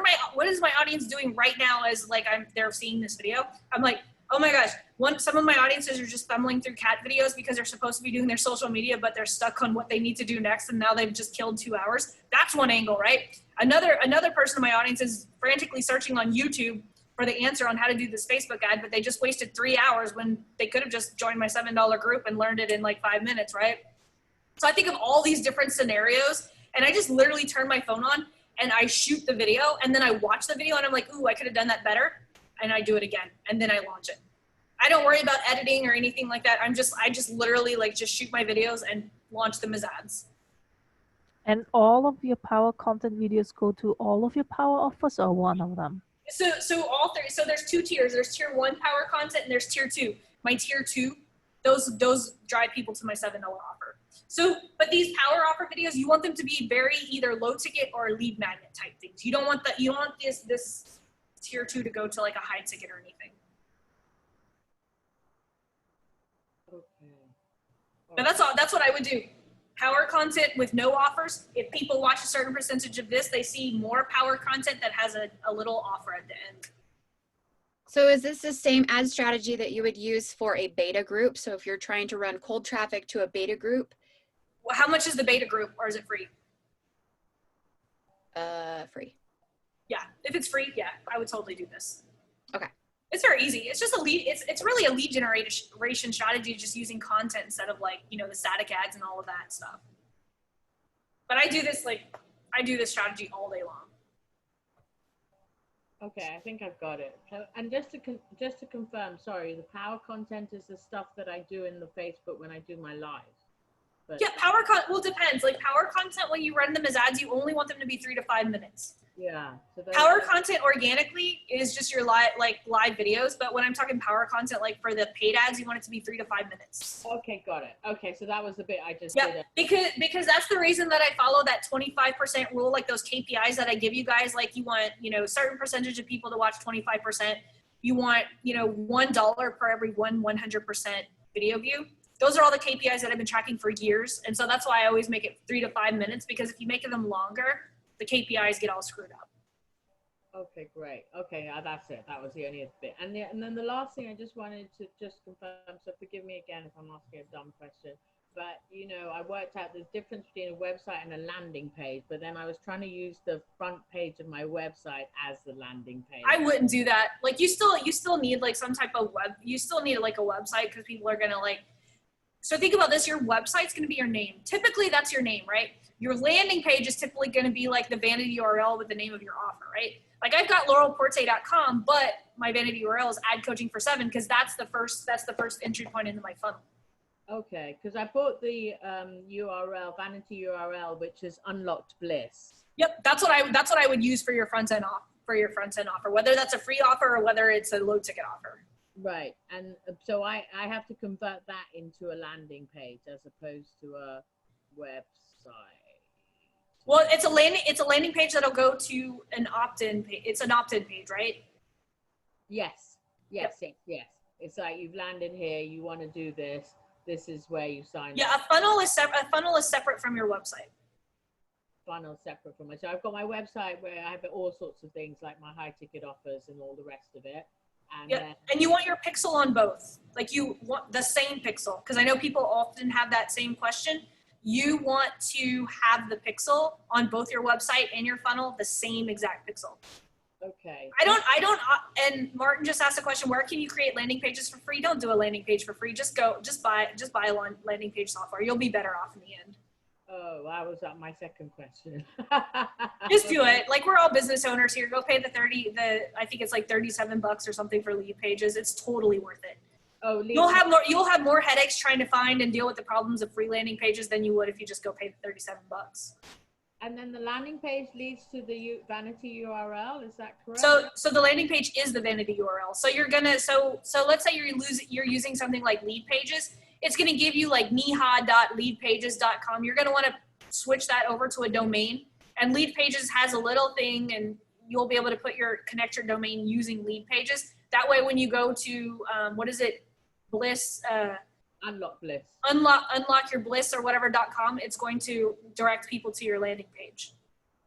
is my audience doing right now as like they're seeing this video? I'm like, oh my gosh, some of my audiences are just fumbling through cat videos because they're supposed to be doing their social media, but they're stuck on what they need to do next, and now they've just killed 2 hours. That's one angle, right? Another person in my audience is frantically searching on YouTube for the answer on how to do this Facebook ad, but they just wasted 3 hours when they could have just joined my $7 group and learned it in like 5 minutes, right? So I think of all these different scenarios, and I just literally turn my phone on and I shoot the video, and then I watch the video and I'm like, ooh, I could have done that better. And I do it again, and then I launch it. I don't worry about editing or anything like that. I just literally like just shoot my videos and launch them as ads. And all of your power content videos go to all of your power offers or one of them? So all 3. So there's 2 tiers. There's tier 1 power content and there's tier 2. My tier 2, those drive people to my $7 offer. So, but these power offer videos, you want them to be very either low ticket or lead magnet type things. You don't want this tier 2 to go to like a high ticket or anything. But that's what I would do. Power content with no offers. If people watch a certain percentage of this, they see more power content that has a little offer at the end. So is this the same ad strategy that you would use for a beta group? So if you're trying to run cold traffic to a beta group? Well, how much is the beta group, or is it free? Free. Yeah, if it's free, yeah, I would totally do this. Okay. It's very easy. It's just it's really a lead generation strategy, just using content instead of like, you know, the static ads and all of that stuff. But I do this strategy all day long. Okay, I think I've got it. So, and just to confirm, sorry, the power content is the stuff that I do in the Facebook when I do my lives. But Yeah, well, it depends. Like power content, when you run them as ads, you only want them to be 3 to 5 minutes. yeah. So Power content organically is just your live videos, but when I'm talking power content, like for the paid ads, you want it to be 3 to 5 minutes. Okay, got it. Okay, so that was the bit I just Yeah, did. because that's the reason that I follow that 25% rule, like those KPIs that I give you guys. Like you want, you know, certain percentage of people to watch 25%. You want, you know, $1 per every 100% video view. Those are all the KPIs that I've been tracking for years. And so that's why I always make it 3 to 5 minutes, because if you make them longer, the KPIs get all screwed up. Okay, great. Okay, that's it. That was the only bit. And then the last thing I just wanted to just confirm, so forgive me again if I'm asking a dumb question, but you know, I worked out the difference between a website and a landing page, but then I was trying to use the front page of my website as the landing page. I wouldn't do that. Like you still need like some type of you still need like a website, because people are going to like, so think about this, your website's going to be your name. Typically that's your name, right? Your landing page is typically going to be like the vanity URL with the name of your offer, right? Like I've got laurelporte.com, but my vanity URL is ad coaching for 7, because that's the first entry point into my funnel. Okay, because I bought the URL, vanity URL, which is Unlocked Bliss. Yep, that's what I would use for your front end offer, whether that's a free offer or whether it's a low ticket offer. Right, and so I have to convert that into a landing page as opposed to a website. Well, it's a landing page that'll go to an opt-in page. It's an opt-in page, right? Yes. It's like you've landed here, you want to do this. This is where you sign Yeah, up. a funnel is separate from your website. Funnel separate from it. So I've got my website where I have all sorts of things like my high ticket offers and all the rest of it. And Yeah, and you want your pixel on both. Like you want the same pixel, because I know people often have that same question. You want to have the pixel on both your website and your funnel, the same exact pixel. okay. I don't, and Martin just asked a question, where can you create landing pages for free? Don't do a landing page for free. Just buy a landing page software. You'll be better off in the end. Oh, that was my second question. Just do it. Like, we're all business owners here. Go pay I think it's like $37 or something for lead pages. It's totally worth it. Oh, You'll have more headaches trying to find and deal with the problems of free landing pages than you would if you just go pay the $37. And then the landing page leads to the vanity URL. Is that correct? So the landing page is the vanity URL. So you're gonna so let's say you're using something like Lead Pages. It's gonna give you like neha.leadpages.com. You're gonna want to switch that over to a domain. And Lead Pages has a little thing, and you'll be able to connect your domain using Lead Pages. That way, when you go to Bliss. Unlock Bliss. Unlock your Bliss or whatever.com, it's going to direct people to your landing page.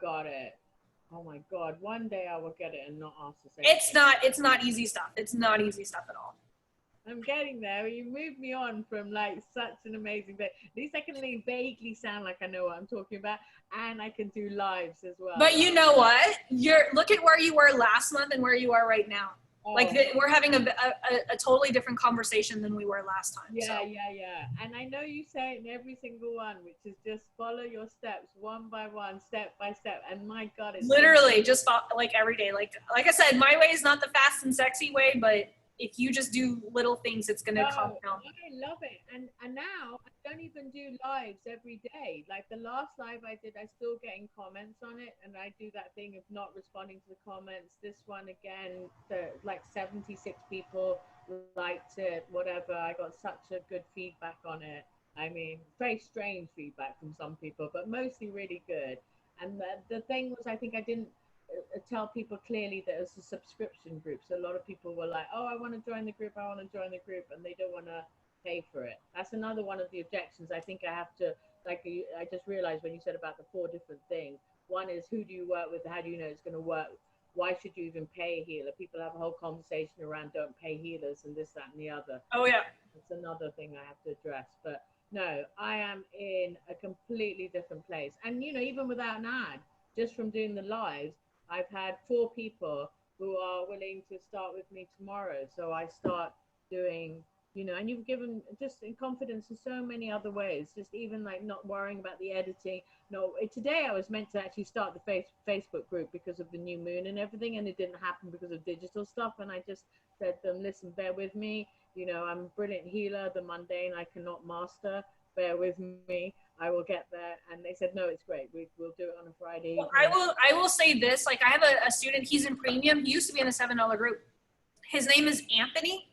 Got it. Oh my God. One day I will get it and not ask the same. It's not easy stuff. It's not easy stuff at all. I'm getting there. You moved me on from like such an amazing thing. At least I can vaguely sound like I know what I'm talking about, and I can do lives as well. But you know what? Look at where you were last month and where you are right now. Oh. Like we're having a totally different conversation than we were last time. Yeah, so. yeah. And I know you say it in every single one, which is just follow your steps one by one, step by step. And my God, it's literally just like every day. Like I said, my way is not the fast and sexy way, but if you just do little things, it's gonna calm down. I love it. And now I don't even do lives every day. Like the last live I did, I still getting comments on it, and I do that thing of not responding to the comments. This one again, like 76 people liked it, whatever. I got such a good feedback on it. I mean, very strange feedback from some people, but mostly really good. And the thing was, I think I didn't tell people clearly that it's a subscription group. So a lot of people were like, oh, I want to join the group, and they don't want to pay for it. That's another one of the objections. I think I have to, like, I just realized when you said about the 4 different things. One is, who do you work with? How do you know it's going to work? Why should you even pay a healer? People have a whole conversation around don't pay healers and this, that, and the other. Oh yeah. It's another thing I have to address. But no, I am in a completely different place. And, you know, even without an ad, just from doing the lives, I've had 4 people who are willing to start with me tomorrow. So I start doing, you know, and you've given just in confidence in so many other ways, just even like not worrying about the editing. No, today I was meant to actually start the Facebook group because of the new moon and everything, and it didn't happen because of digital stuff. And I just said to them, listen, bear with me. You know, I'm a brilliant healer. The mundane I cannot master. Bear with me. I will get there. And they said, no, it's great. We'll do it on a Friday. Well, I will say this, like I have a student, he's in premium. He used to be in a $7 group. His name is Anthony.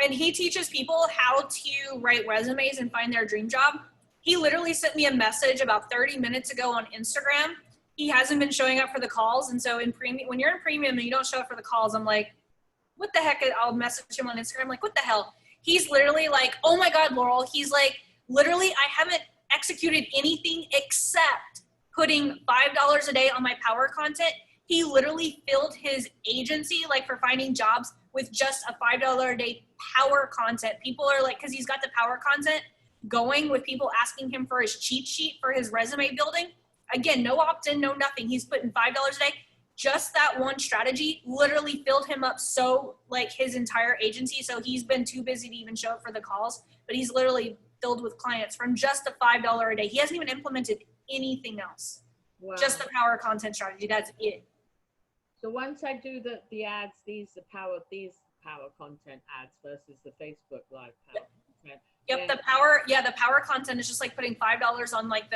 And he teaches people how to write resumes and find their dream job. He literally sent me a message about 30 minutes ago on Instagram. He hasn't been showing up for the calls. And so in premium, when you're in premium and you don't show up for the calls, I'm like, what the heck? I'll message him on Instagram. Like, what the hell? He's literally like, oh my God, Laurel. He's like, literally, I haven't executed anything except putting $5 a day on my power content. He literally filled his agency, like for finding jobs, with just a $5 a day power content. People are like, because he's got the power content going with people asking him for his cheat sheet for his resume building. Again, no opt-in, no nothing. He's putting $5 a day. Just that one strategy literally filled him up, so like his entire agency. So he's been too busy to even show up for the calls, but he's literally filled with clients from just a $5 a day. He hasn't even implemented anything else. Wow. Just the power content strategy. That's it. So once I do the ads, these power content ads versus the Facebook Live power content. Yep, the power content is just like putting $5 on like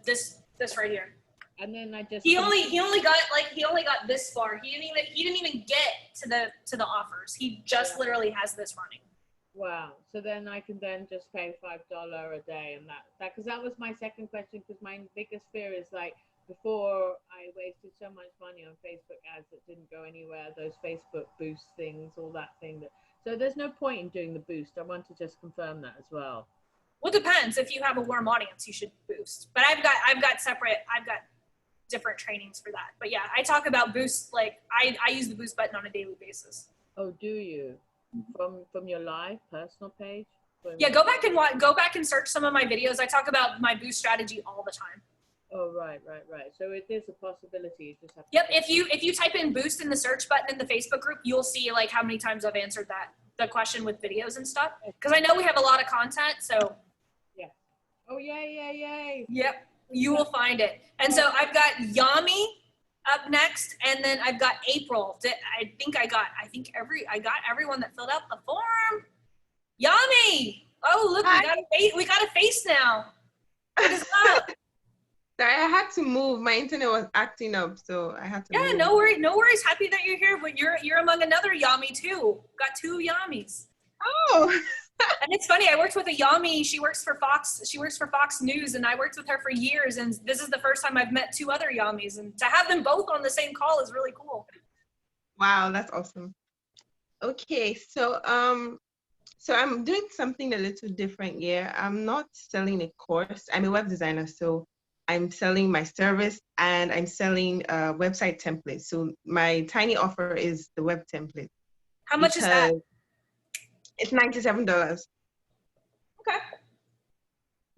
this right here. And then I just he only got this far. He didn't even get to the offers. He just literally has this running. Wow. So then I can then just pay $5 a day, and because that was my second question. Because my biggest fear is like before I wasted so much money on Facebook ads that didn't go anywhere. Those Facebook boost things, all that thing. So there's no point in doing the boost. I want to just confirm that as well. Well, it depends. If you have a warm audience, you should boost. But I've got different trainings for that. But yeah, I talk about boost. Like I use the boost button on a daily basis. Oh, do you? From your live personal page? Yeah, go back and search some of my videos. I talk about my boost strategy all the time. Oh, right. So it is a possibility. You just have to. Yep. If you type in boost in the search button in the Facebook group, you'll see like how many times I've answered the question with videos and stuff. Because I know we have a lot of content. So. Yeah. Oh, yay. Yep. You will find it. And so I've got Yami up next, and then I've got April. I got everyone that filled out the form. Yami. Oh, look, we got a face now. What is up? Sorry, I had to move. My internet was acting up, so I had to Yeah, move. no worries. Happy that you're here, but you're among another Yami too. Got 2 Yamis. Oh. And it's funny, I worked with a Yami. She works for Fox News, and I worked with her for years, and this is the first time I've met 2 other Yamis, and to have them both on the same call is really cool. Wow, that's awesome. Okay, so I'm doing something a little different here. I'm not selling a course. I'm a web designer, so I'm selling my service and I'm selling website templates. So my tiny offer is the web template. How much is that? It's $97. Okay.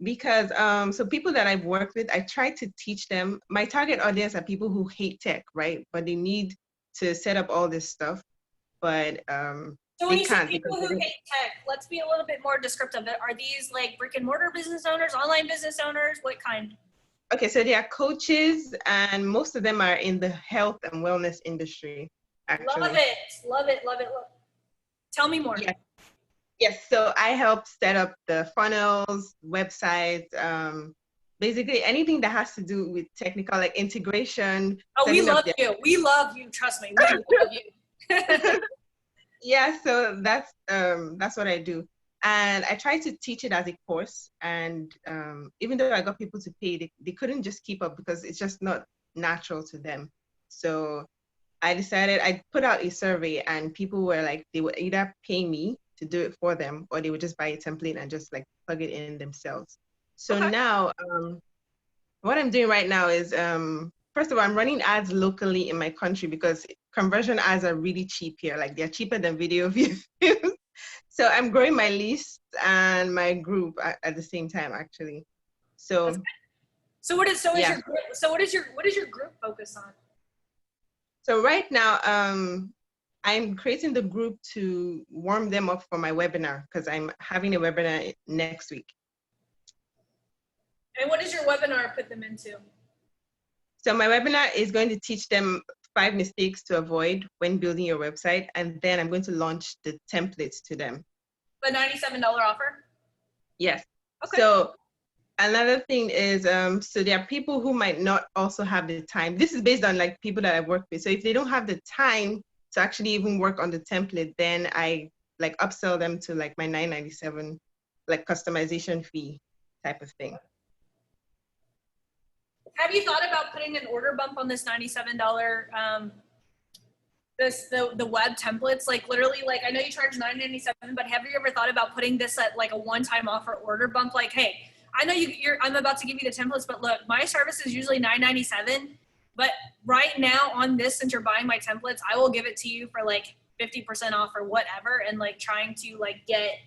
Because so people that I've worked with, I try to teach them. My target audience are people who hate tech, right? But they need to set up all this stuff, but so when they you say can't. people who hate tech, let's be a little bit more descriptive. Are these like brick and mortar business owners, online business owners? What kind? Okay, so they are coaches, and most of them are in the health and wellness industry. Actually, Love it. Tell me more. Yeah. Yes, so I help set up the funnels, websites, basically anything that has to do with technical, like integration. Oh, we love you. We love you. Trust me, we love you. Yeah, so that's what I do. And I try to teach it as a course. And even though I got people to pay, they couldn't just keep up because it's just not natural to them. So I decided I'd put out a survey, and people were like, they would either pay me to do it for them, or they would just buy a template and just like plug it in themselves. So now what I'm doing right now is, first of all, I'm running ads locally in my country because conversion ads are really cheap here. Like they're cheaper than video views. So I'm growing my list and my group at the same time, actually. So what is your group focus on? So right now, I'm creating the group to warm them up for my webinar because I'm having a webinar next week. And what does your webinar put them into? So my webinar is going to teach them 5 mistakes to avoid when building your website, and then I'm going to launch the templates to them. The $97 offer? Yes. Okay. So another thing is, so there are people who might not also have the time. This is based on like people that I work with. So if they don't have the time to actually even work on the template, then I like upsell them to like my $9.97 like customization fee type of thing. Have you thought about putting an order bump on this $97 the web templates? Like literally, like I know you charge $9.97, but have you ever thought about putting this at like a one-time offer order bump? Like, hey, I know I'm about to give you the templates, but look, my service is usually $9.97, but right now on this, since you're buying my templates, I will give it to you for like 50% off or whatever, and like trying to like get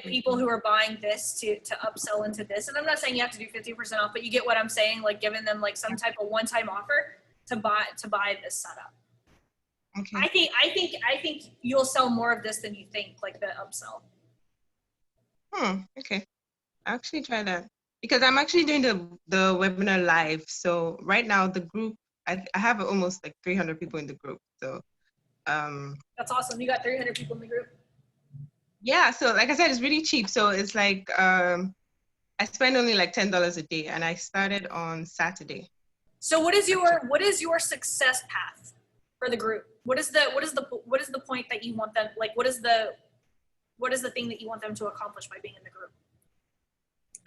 people who are buying this to upsell into this. And I'm not saying you have to do 50% off, but you get what I'm saying, like giving them like some type of one-time offer to buy this setup. Okay. I think you'll sell more of this than you think, like the upsell. Okay. I'll actually try that because I'm actually doing the webinar live. So right now the group, I have almost like 300 people in the group. So that's awesome. You got 300 people in the group. Yeah. So like I said, it's really cheap. So it's like I spend only like $10 a day, and I started on Saturday. So what is your success path for the group? What is the point that you want them, like what is the What is the thing that you want them to accomplish by being in the group?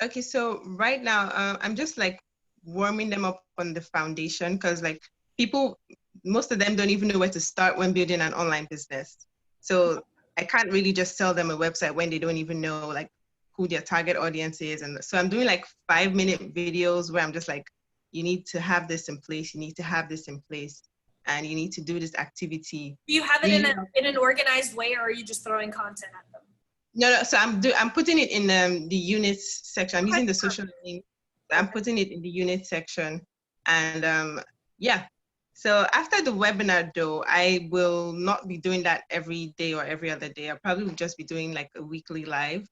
Okay, so right now, I'm just like warming them up on the foundation because like people, most of them don't even know where to start when building an online business. So I can't really just sell them a website when they don't even know like who their target audience is. And so I'm doing like 5-minute videos where I'm just like, you need to have this in place. You need to have this in place. And you need to do this activity. Do you have it in an organized way, or are you just throwing content at them? No, so I'm putting it in the units section. I'm using the social learning. I'm putting it in the unit section. And yeah, so after the webinar though, I will not be doing that every day or every other day. I'll probably just be doing like a weekly live.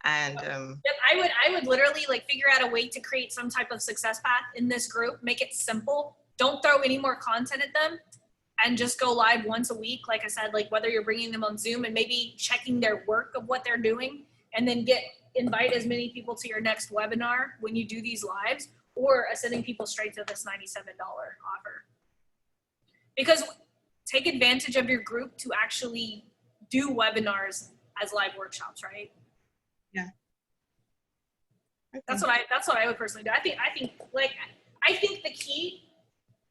And yep, I would literally like figure out a way to create some type of success path in this group, make it simple. Don't throw any more content at them, and just go live once a week. Like I said, like whether you're bringing them on Zoom and maybe checking their work of what they're doing, and then invite as many people to your next webinar when you do these lives, or sending people straight to this $97 offer. Because take advantage of your group to actually do webinars as live workshops, right? Yeah. Okay. That's what I would personally do. I think the key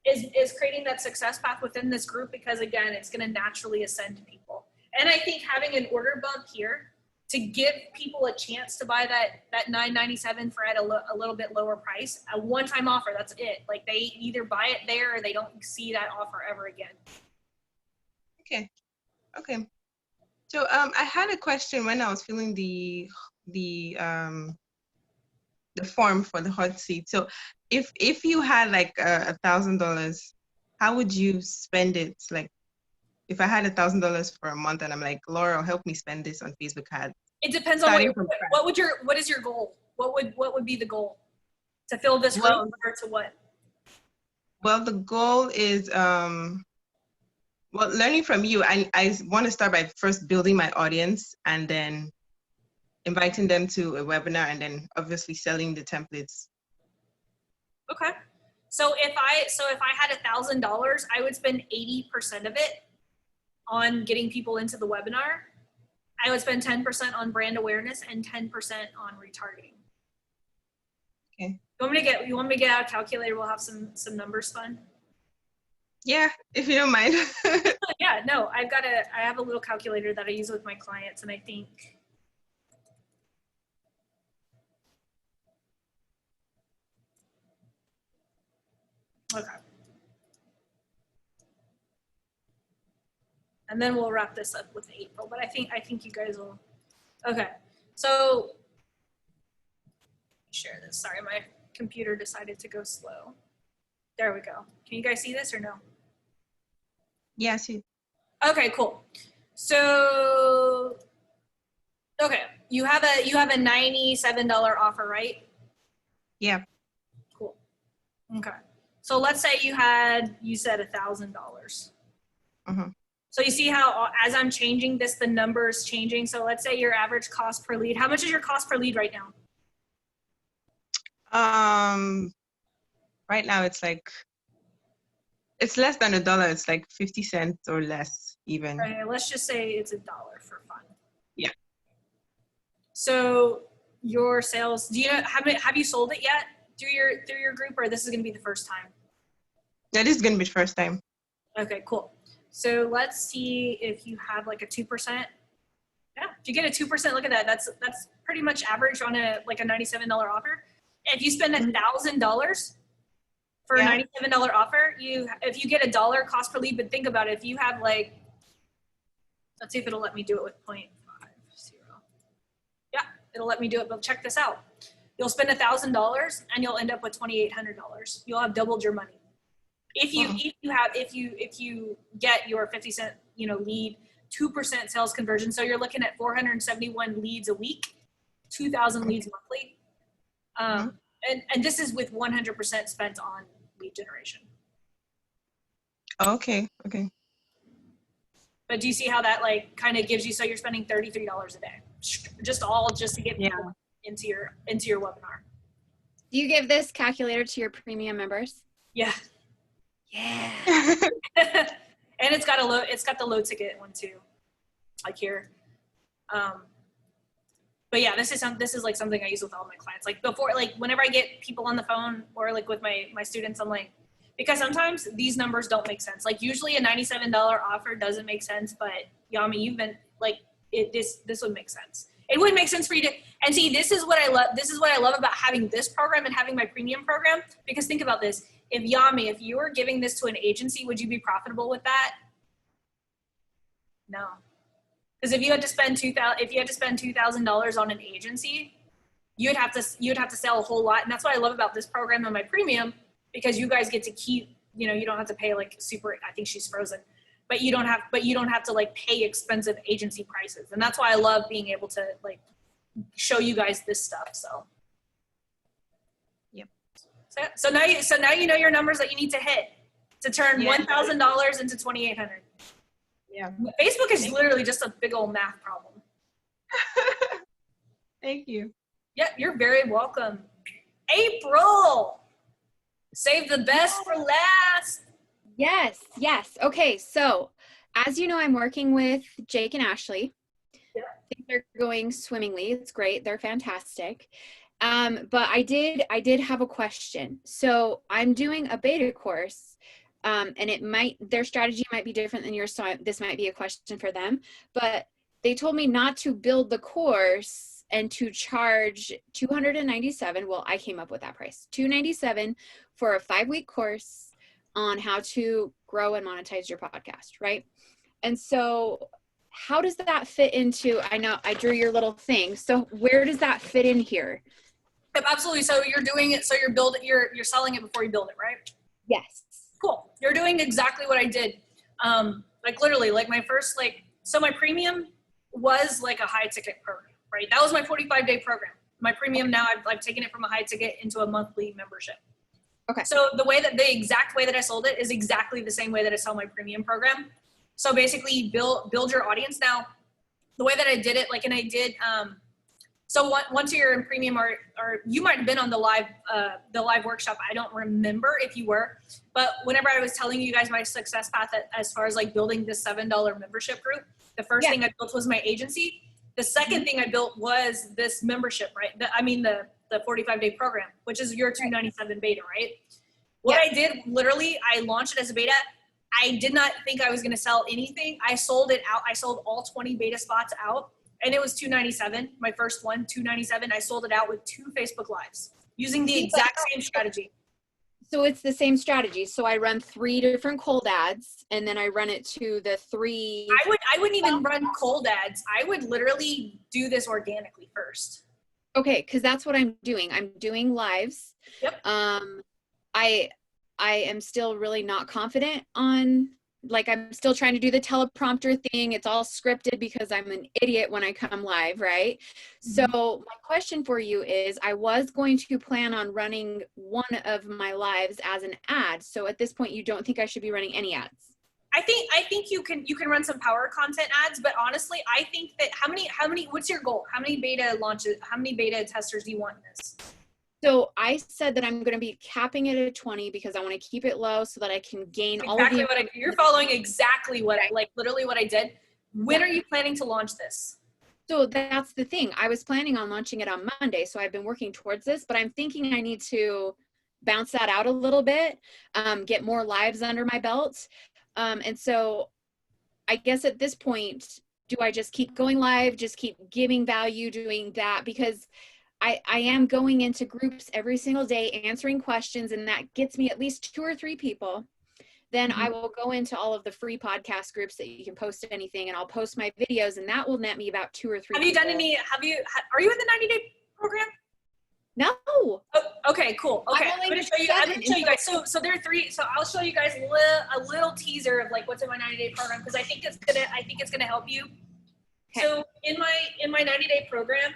is creating that success path within this group, because again, it's going to naturally ascend people. And I think having an order bump here to give people a chance to buy that $9.97 for at a little bit lower price, a one-time offer, that's it. Like they either buy it there or they don't see that offer ever again. Okay. So I had a question when I was filling the form for the hot seat. So if you had like $1,000, how would you spend it? Like if I had $1,000 for a month and I'm like, Laurel, help me spend this on Facebook ads. It depends on what is your goal? What would be the goal? To fill this room or to what? Well, the goal is learning from you. I want to start by first building my audience and then inviting them to a webinar and then obviously selling the templates. Okay. So if I had $1,000, I would spend 80% of it on getting people into the webinar. I would spend 10% on brand awareness and 10% on retargeting. Okay. You want me to get out a calculator? We'll have some numbers fun. Yeah, if you don't mind. Yeah, no, I have a little calculator that I use with my clients, and I think okay. And then we'll wrap this up with April, but I think you guys will. Okay, so share this. Sorry, my computer decided to go slow. There we go. Can you guys see this or no? Yeah, I see. Okay, cool. So, okay, you have a $97 offer, right? Yeah. Cool. Okay. So let's say you said $1,000. Mm-hmm. So you see how as I'm changing this, the number is changing. So let's say your average cost per lead. How much is your cost per lead right now? Right now it's less than $1. It's like 50 cents or less even. Okay, let's just say it's $1 for fun. Yeah. So your sales, have you sold it yet through your group, or this is going to be the first time? Yeah, this is going to be the first time. Okay, cool. So let's see if you have like a 2%. Yeah, if you get a 2%, look at that. That's pretty much average on a $97 offer. If you spend $1,000 for a $97 offer, if you get $1 cost per lead, but think about it. If you have let's see if it'll let me do it with 0.50. Yeah, it'll let me do it, but check this out. You'll spend $1,000 and you'll end up with $2,800. You'll have doubled your money. If you get your 50 cent, lead, 2% sales conversion. So you're looking at 471 leads a week, 2,000 leads monthly. And this is with 100% spent on lead generation. Okay. But do you see how that kind of gives you, so you're spending $33 a day, just to get people into your webinar. Do you give this calculator to your premium members? Yeah. Yeah. And it's got the low ticket one too, like here. But yeah, this is like something I use with all my clients. Like before, like whenever I get people on the phone or like with my students, I'm like, because sometimes these numbers don't make sense. Like usually a $97 offer doesn't make sense, but Yami, you've been like, this would make sense. It would make sense for you to, and see, this is what I love. This is what I love about having this program and having my premium program. Because think about this. If Yami, if you were giving this to an agency, would you be profitable with that? No. Because if you had to spend $2,000 on an agency, you'd have to sell a whole lot. And that's what I love about this program and my premium, because you guys get to keep, you know, you don't have to pay like super, I think she's frozen, but you don't have to like pay expensive agency prices. And that's why I love being able to like show you guys this stuff. So. Yep. So now you know your numbers that you need to hit to turn $1,000 into $2,800. Yeah. Facebook is literally just a big old math problem. Thank you. Yeah, you're very welcome. April, save the best for last. Yes. Okay, so as you know, I'm working with Jake and Ashley. Yeah. Things are going swimmingly. It's great. They're fantastic. But I did have a question. So I'm doing a beta course. And their strategy might be different than yours, so this might be a question for them. But they told me not to build the course and to charge $297. Well, I came up with that price, $297 for a 5-week course on how to grow and monetize your podcast, right? And so how does that fit into, I know I drew your little thing. So where does that fit in here? Absolutely. So you're doing it. So you're selling it before you build it, right? Yes. Cool. You're doing exactly what I did. Like literally, like my first, so my premium was like a high ticket program, right? That was my 45-day program. My premium now, I've taken it from a high ticket into a monthly membership. Okay. So the exact way that I sold it is exactly the same way that I sell my premium program. So basically build your audience. Now, the way that I did it, so once you're in premium, or you might have been on the live workshop. I don't remember if you were, but whenever I was telling you guys my success path as far as like building this $7 membership group, the first thing I built was my agency. The second thing I built was this membership, right? The 45-day program, which is your $297 beta, right? What I did, literally, I launched it as a beta. I did not think I was going to sell anything. I sold it out. I sold all 20 beta spots out. And it was $297, my first one, $297. I sold it out with 2 Facebook Lives using the exact same strategy. So it's the same strategy. So I run 3 different cold ads, and then I run it to the 3. I wouldn't even run cold ads. I would literally do this organically first. Okay, because that's what I'm doing. I'm doing lives. Yep. I am still really not confident on. I'm still trying to do the teleprompter thing. It's all scripted because I'm an idiot when I come live, right? Mm-hmm. So my question for you is, I was going to plan on running one of my lives as an ad. So at this point, you don't think I should be running any ads? I think you can run some power content ads, but honestly, I think that how many, what's your goal? How many beta launches, how many beta testers do you want in this? So I said that I'm going to be capping it at 20 because I want to keep it low so that I can gain all of the. You're following exactly what literally what I did. When are you planning to launch this? So that's the thing. I was planning on launching it on Monday. So I've been working towards this, but I'm thinking I need to bounce that out a little bit, get more lives under my belt. And so I guess at this point, do I just keep going live, just keep giving value, doing that? Because I am going into groups every single day, answering questions, and that gets me at least 2 or 3 people. Then I will go into all of the free podcast groups that you can post anything, and I'll post my videos, and that will net me about 2 or 3 Have you done any, are you in the 90-day program? No. Oh, okay, cool. Okay, I'm gonna show you guys. So there are 3, so I'll show you guys a little teaser of what's in my 90-day program, because I think it's gonna help you. Okay. So in my 90-day program,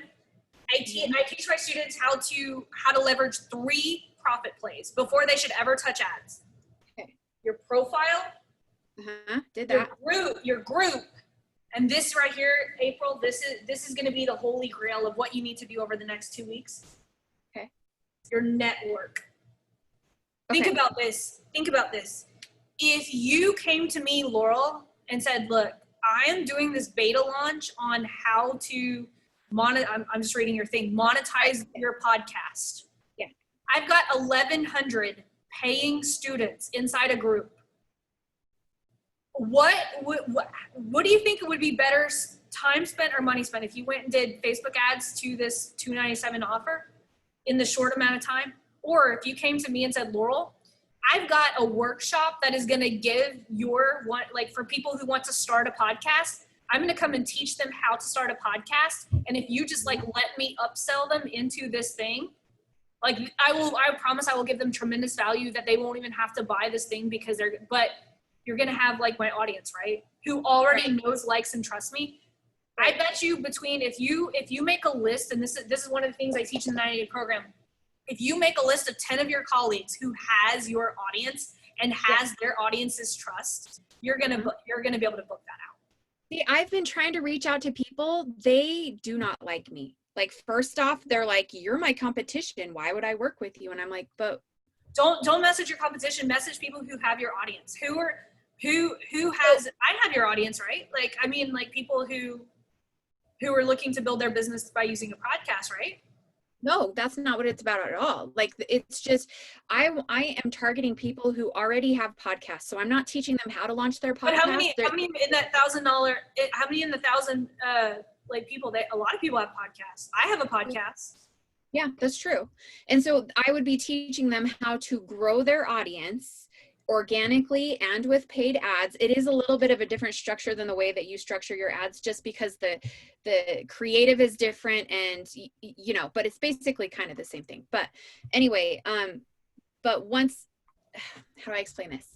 I teach my students how to leverage 3 profit plays before they should ever touch ads. Okay. Your profile, did that. Your group, and this right here, April, this is going to be the holy grail of what you need to do over the next 2 weeks. Okay. Your network. Okay. Think about this. If you came to me, Laurel, and said, look, I am doing this beta launch on how to I'm just reading your thing. Monetize your podcast. Yeah. I've got 1,100 paying students inside a group. What do you think it would be better time spent or money spent if you went and did Facebook ads to this $297 offer in the short amount of time? Or if you came to me and said, Laurel, I've got a workshop that is going to give for people who want to start a podcast, I'm going to come and teach them how to start a podcast. And if you just like, let me upsell them into this thing, like I promise I will give them tremendous value that they won't even have to buy this thing because but you're going to have like my audience, right? Who already knows, likes, and trusts me. I bet you if you make a list, and this is one of the things I teach in the 90-day program. If you make a list of 10 of your colleagues who has your audience and has their audience's trust, you're gonna be able to book that out. See, I've been trying to reach out to people. They do not like me. Like, first off, they're like, you're my competition. Why would I work with you? And I'm like, but don't message your competition. Message people who have your audience. I have your audience, right? Like, I mean, like people who are looking to build their business by using a podcast, right? No, that's not what it's about at all. Like, it's just, I am targeting people who already have podcasts. So I'm not teaching them how to launch their podcast. But how many in that $1,000, how many in the 1,000, like people a lot of people have podcasts. I have a podcast. Yeah, that's true. And so I would be teaching them how to grow their audience organically and with paid ads. It is a little bit of a different structure than the way that you structure your ads, just because the creative is different, and but it's basically kind of the same thing. But anyway, but once, how do I explain this?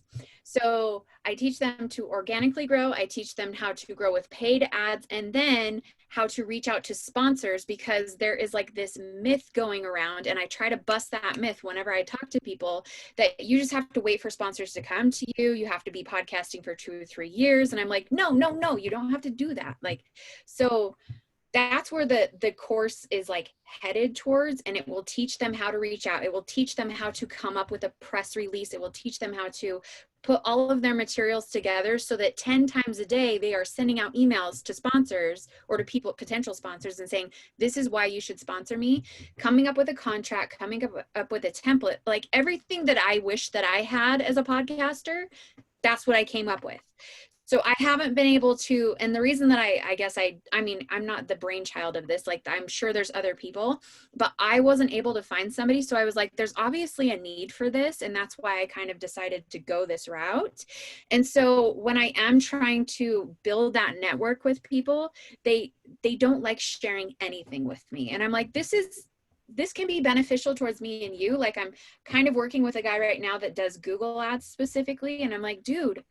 So I teach them to organically grow. I teach them how to grow with paid ads, and then how to reach out to sponsors, because there is like this myth going around, and I try to bust that myth whenever I talk to people, that you just have to wait for sponsors to come to you. You have to be podcasting for 2 or 3 years. And I'm like, no, you don't have to do that. Like, so that's where the course is like headed towards, and it will teach them how to reach out. It will teach them how to come up with a press release. It will teach them how to put all of their materials together so that 10 times a day they are sending out emails to sponsors or to people, potential sponsors, and saying, this is why you should sponsor me, coming up with a contract, coming up with a template, like everything that I wish that I had as a podcaster. That's what I came up with. So I haven't been able to, and the reason that I mean, I'm not the brainchild of this, like I'm sure there's other people, but I wasn't able to find somebody. So I was like, there's obviously a need for this. And that's why I kind of decided to go this route. And so when I am trying to build that network with people, they don't like sharing anything with me. And I'm like, this can be beneficial towards me and you. Like, I'm kind of working with a guy right now that does Google ads specifically. And I'm like, dude,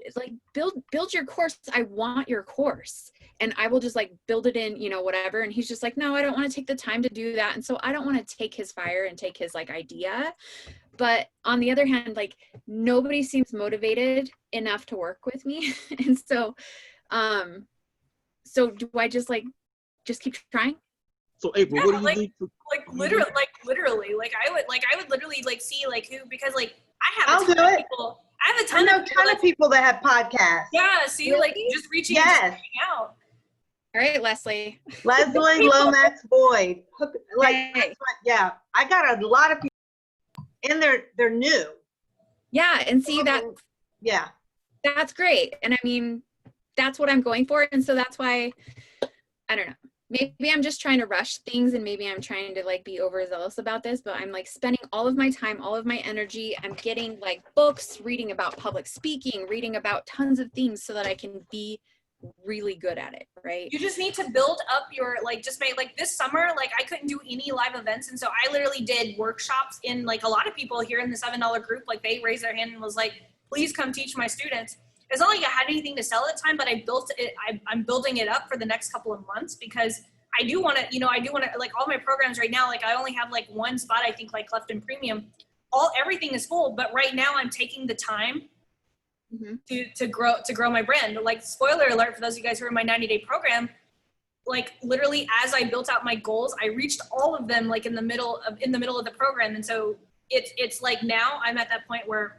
it's like, build your course. I want your course, and I will just like build it in, whatever. And he's just like, no, I don't want to take the time to do that. And so I don't want to take his fire and take his like idea. But on the other hand, like, nobody seems motivated enough to work with me. And so, so do I just keep trying? So April, Yeah, what do you like, need to? literally, I would literally like see like who, because like I have I'll a ton do of it. people. I have a I ton know of people. a ton of people that have podcasts. Yeah, see, like just reaching Yes. out. All right, Leslie. Leslie Lomax Boyd. Like, Hey. yeah, I got a lot of people, and they're new. Yeah, and see that. Yeah. That's great. And I mean, that's what I'm going for. And so that's why, I don't know, maybe I'm just trying to rush things, and maybe I'm trying to like be overzealous about this, but I'm like spending all of my time, all of my energy. I'm getting like books, reading about public speaking, reading about tons of things so that I can be really good at it, right? You just need to build up your, like, just make, like this summer, like I couldn't do any live events. And so I literally did workshops in, like, a lot of people here in the $7 group, like they raised their hand and was like, please come teach my students. It's not like I had anything to sell at the time, but I built it. I'm building it up for the next couple of months, because I do want to, like all my programs right now, like I only have like one spot, I think, like left in premium. Everything is full, but right now I'm taking the time to grow my brand. Like, spoiler alert for those of you guys who are in my 90-day program, like literally as I built out my goals, I reached all of them like in the middle of the program. And so it's like now I'm at that point where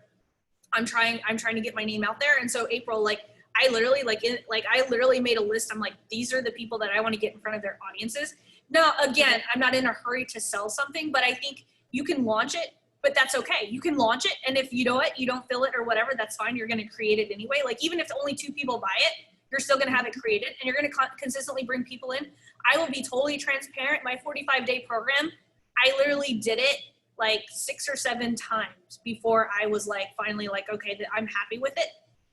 I'm trying to get my name out there. And so April, like I literally I literally made a list. I'm like, these are the people that I want to get in front of their audiences. Now, again, I'm not in a hurry to sell something, but I think you can launch it, but that's okay. You can launch it. And if you know it, you don't fill it or whatever, that's fine. You're going to create it anyway. Like even if only 2 people buy it, you're still going to have it created and you're going to consistently bring people in. I will be totally transparent. My 45-day program, I literally did it like 6 or 7 times before I was like, finally like, okay, I'm happy with it.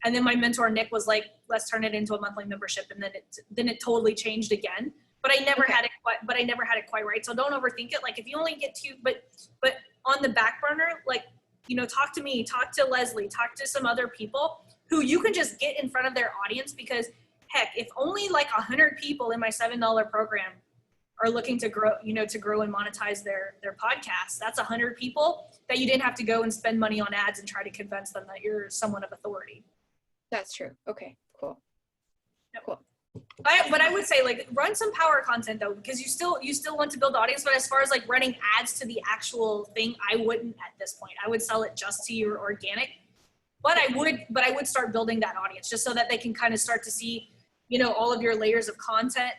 And then my mentor, Nick, was like, let's turn it into a monthly membership. And then it totally changed again. But I never had it quite right. So don't overthink it. Like if you only get 2, but on the back burner, like, you know, talk to me, talk to Leslie, talk to some other people who you can just get in front of their audience, because heck, if only like 100 people in my $7 program are looking to grow, you know, to grow and monetize their podcasts, that's 100 people that you didn't have to go and spend money on ads and try to convince them that you're someone of authority. That's true. Okay, cool. Cool. But I would say like run some power content though, because you still want to build audience. But as far as like running ads to the actual thing, I wouldn't at this point. I would sell it just to your organic. But I would start building that audience just so that they can kind of start to see, you know, all of your layers of content.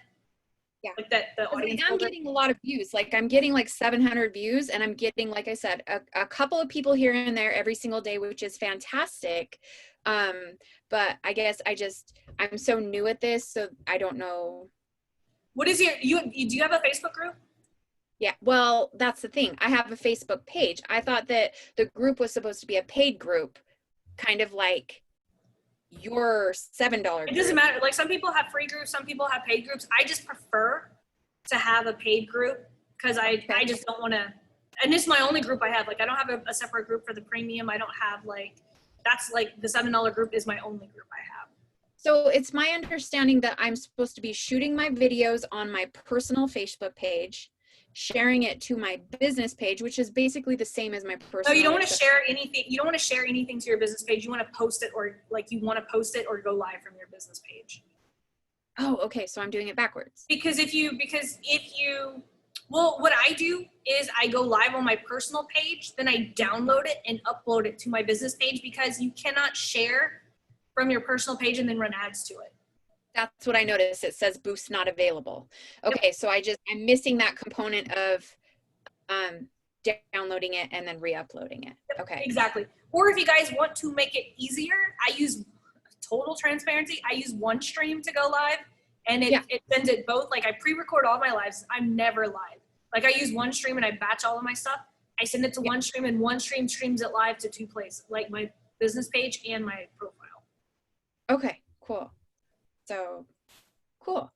Yeah. Like that the audience. I'm getting a lot of views. Like I'm getting like 700 views, and I'm getting, like I said, a couple of people here and there every single day, which is fantastic. But I guess I'm so new at this, so I don't know. What is do you have a Facebook group? Yeah, well, that's the thing. I have a Facebook page. I thought that the group was supposed to be a paid group, kind of like your $7 group. It doesn't matter. Like some people have free groups, some people have paid groups. I just prefer to have a paid group because I just don't want to, and this is my only group I have. Like I don't have a separate group for the premium. I don't have like, that's like the $7 group is my only group I have. So it's my understanding that I'm supposed to be shooting my videos on my personal Facebook page, sharing it to my business page, which is basically the same as my personal. No, you don't want to share anything. You don't want to share anything to your business page. You want to post it, or like you want to post it or go live from your business page. Oh, okay. So I'm doing it backwards. Because if you, well, what I do is I go live on my personal page, then I download it and upload it to my business page, because you cannot share from your personal page and then run ads to it. That's what I noticed. It says boost not available. Okay. Yep. So I'm missing that component of downloading it and then re-uploading it. Yep, okay. Exactly. Or if you guys want to make it easier, I use total transparency. I use OneStream to go live, and it sends it both. Like I pre-record all my lives. I'm never live. Like I use OneStream and I batch all of my stuff. I send it to OneStream, and OneStream streams it live to 2 places, like my business page and my profile. Okay, cool. So cool.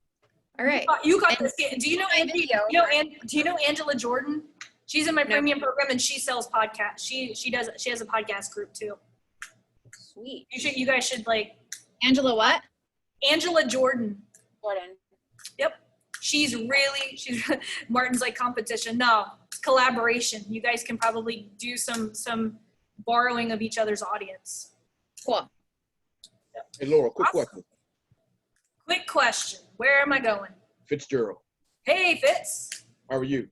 All right. You got this. Do you know do you know Angela Jordan? She's in my premium program and she sells podcasts. She has a podcast group too. Sweet. You guys should like Angela what? Angela Jordan. Jordan. Yep. She's Martin's like competition. No, it's collaboration. You guys can probably do some borrowing of each other's audience. Cool. Yep. Hey Laura, quick question. Quick question. Where am I going? Fitzgerald. Hey Fitz. How are you?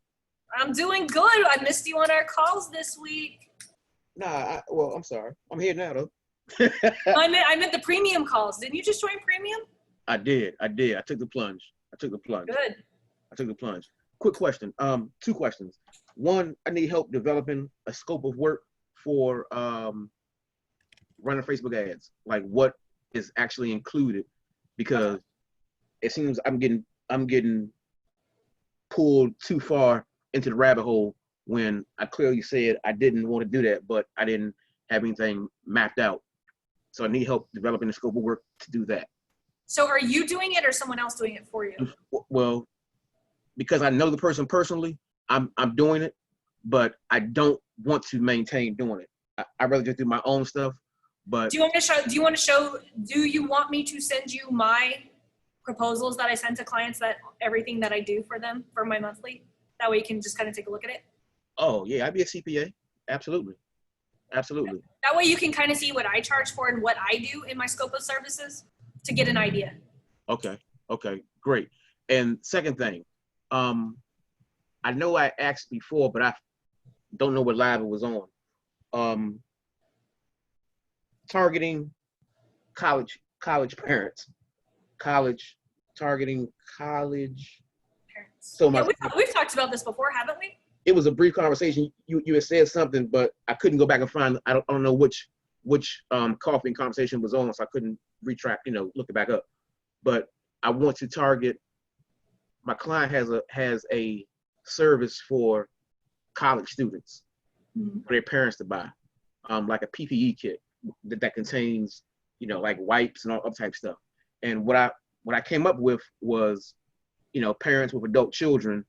I'm doing good. I missed you on our calls this week. Nah, well, I'm sorry. I'm here now though. I meant the premium calls. Didn't you just join premium? I did. I took the plunge. Good. I took the plunge. Quick question. 2 questions. One, I need help developing a scope of work for running Facebook ads. Like what is actually included, because it seems I'm getting pulled too far into the rabbit hole when I clearly said I didn't want to do that, but I didn't have anything mapped out. So I need help developing the scope of work to do that. So are you doing it or someone else doing it for you? Well, because I know the person personally, I'm doing it, but I don't want to maintain doing it. I'd rather just do my own stuff. But do you want me to send you my proposals that I send to clients, that everything that I do for them for my monthly? That way you can just kind of take a look at it. Oh yeah, I'd be a CPA. Absolutely. That way you can kind of see what I charge for and what I do in my scope of services to get an idea. Okay, great. And second thing, I know I asked before, but I don't know what live it was on. Targeting college college parents, targeting college. Parents. So Yeah, we've talked about this before, haven't we? It was a brief conversation. You had said something, but I couldn't go back and find. I don't know which coffee and conversation was on, so I couldn't retract. Look it back up. But I want to target. My client has a service for college students for their parents to buy, like a PPE kit that contains, like wipes and all other type stuff. And what I came up with was, parents with adult children,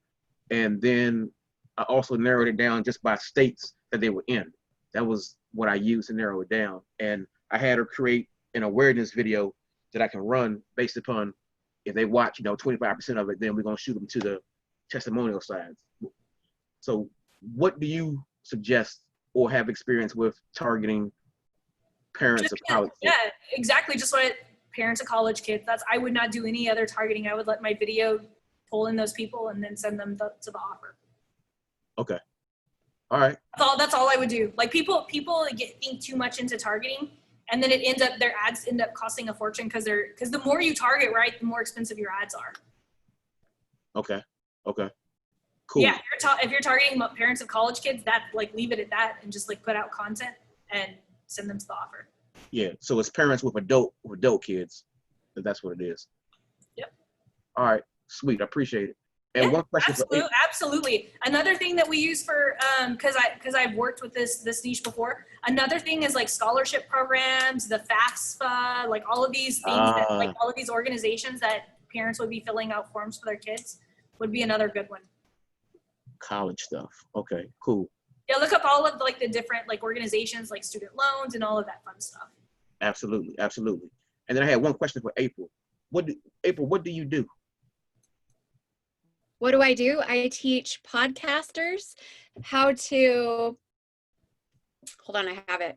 and then I also narrowed it down just by states that they were in. That was what I used to narrow it down. And I had her create an awareness video that I can run based upon if they watch, 25% of it, then we're going to shoot them to the testimonial sides. So what do you suggest or have experience with targeting parents of college kids? Yeah, exactly. Just what parents of college kids. I would not do any other targeting. I would let my video pull in those people and then send them to the offer. Okay. All right. That's all I would do. Like people think too much into targeting, and then their ads end up costing a fortune because the more you target, right, the more expensive your ads are. Okay. Cool. Yeah, if you're targeting parents of college kids, leave it at that and just put out content and send them to the offer. Yeah. So it's parents with adult kids. That's what it is. Yep. All right. Sweet. I appreciate it. And one question. Absolutely. Another thing that we use for, because I've worked with this niche before. Another thing is scholarship programs, the FAFSA, all of these things that all of these organizations that parents would be filling out forms for their kids would be another good one. College stuff. Okay, cool. Yeah, look up all of the different organizations like student loans and all of that fun stuff. Absolutely. And then I had one question for April. What do you do? What do? I teach podcasters how to, hold on, I have it.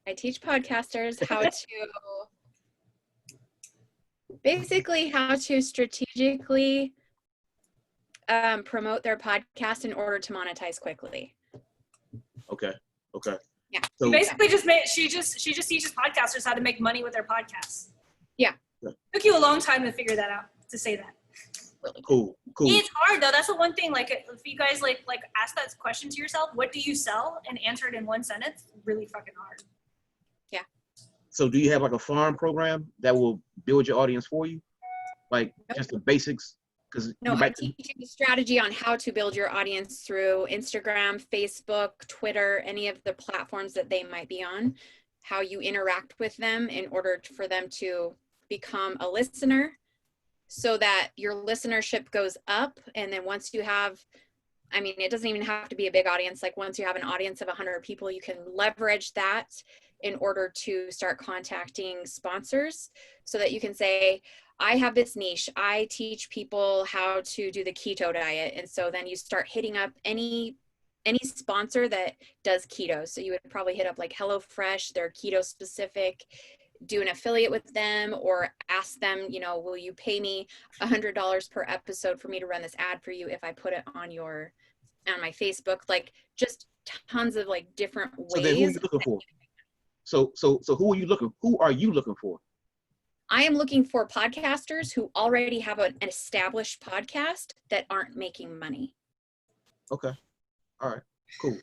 I teach podcasters how to, basically how to strategically promote their podcast in order to monetize quickly. Okay. Yeah. So basically she just teaches podcasters how to make money with their podcasts. Yeah. Took you a long time to figure that out, to say that. Cool. It's hard though. That's the one thing. If you guys ask that question to yourself, what do you sell, and answer it in one sentence, really fucking hard. Yeah. So do you have a farm program that will build your audience for you? Just the basics? I teach you the strategy on how to build your audience through Instagram, Facebook, Twitter, any of the platforms that they might be on, how you interact with them in order for them to become a listener, so that your listenership goes up. And then once you have, it doesn't even have to be a big audience. Once you have an audience of 100 people, you can leverage that in order to start contacting sponsors, so that you can say, I have this niche. I teach people how to do the keto diet. And so then you start hitting up any sponsor that does keto. So you would probably hit up HelloFresh, they're keto specific, do an affiliate with them, or ask them, will you pay me $100 per episode for me to run this ad for you if I put it on my Facebook? Just tons of different ways. So then who are you looking for? So who are you looking for? I am looking for podcasters who already have an established podcast that aren't making money. Okay. All right. Cool.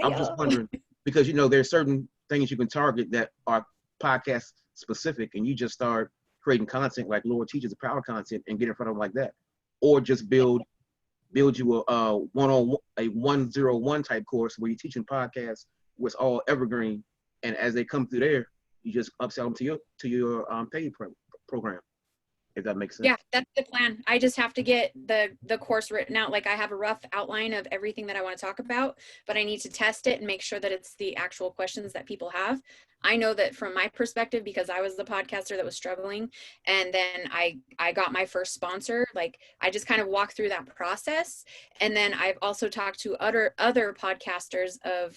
I'm just wondering because there's certain things you can target that are podcast specific, and you just start creating content like Laura teaches the power content and get in front of them like that, or just build you a 101 type course where you're teaching podcasts where it's all evergreen, and as they come through there, you just upsell them to your paid program, if that makes sense. Yeah, that's the plan. I just have to get the course written out. I have a rough outline of everything that I want to talk about, but I need to test it and make sure that it's the actual questions that people have. I know that from my perspective, because I was the podcaster that was struggling, and then I got my first sponsor, I just kind of walked through that process. And then I've also talked to other podcasters of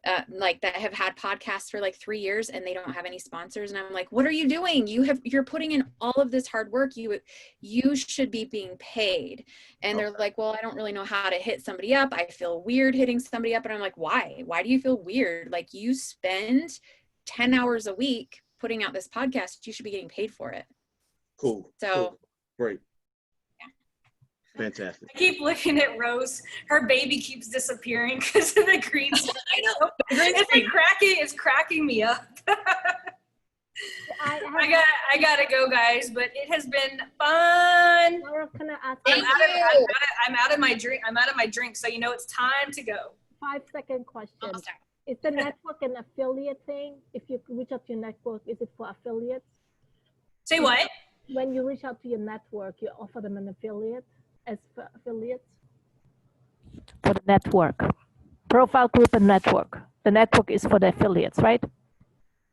that have had podcasts for 3 years and they don't have any sponsors. And I'm like, what are you doing? You're putting in all of this hard work. You should be being paid. And they're like, well, I don't really know how to hit somebody up. I feel weird hitting somebody up. And I'm like, why do you feel weird? You spend 10 hours a week putting out this podcast, you should be getting paid for it. Cool. So cool. Great. Fantastic. I keep looking at Rose. Her baby keeps disappearing because of the green screen. I know. It's cracking me up. I gotta go, guys. But it has been fun. Laura, can I ask Thank you you. I'm out of my drink. I'm out of my drink. So you know it's time to go. a 5-second question? Almost there. Is the network an affiliate thing? If you reach out to your network, is it for affiliates? Say what? When you reach out to your network, you offer them an affiliate as for affiliates? For the network. Profile group and network. The network is for the affiliates, right?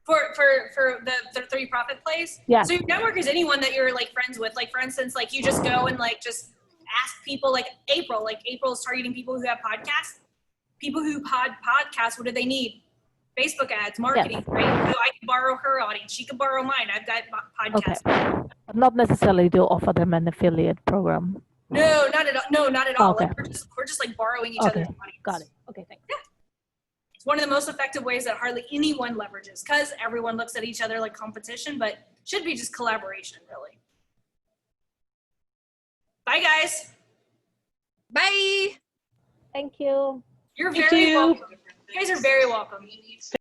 For the 3 profit plays? Yeah. So your network is anyone that you're like friends with. Like for instance, like you just go and like just ask people like April. Like April is targeting people who have podcasts. People who podcasts, what do they need? Facebook ads, marketing, right? So I can borrow her audience. She can borrow mine. I've got podcasts. Okay. But not necessarily to offer them an affiliate program. No, not at all. No, not at all. Okay. Like we're just like borrowing each Okay. other's audience. Got it. Okay, thanks. It's one of the most effective ways that hardly anyone leverages because everyone looks at each other like competition, but should be just collaboration, really. Bye, guys. Bye. Thank you. You're very welcome. You guys are very welcome.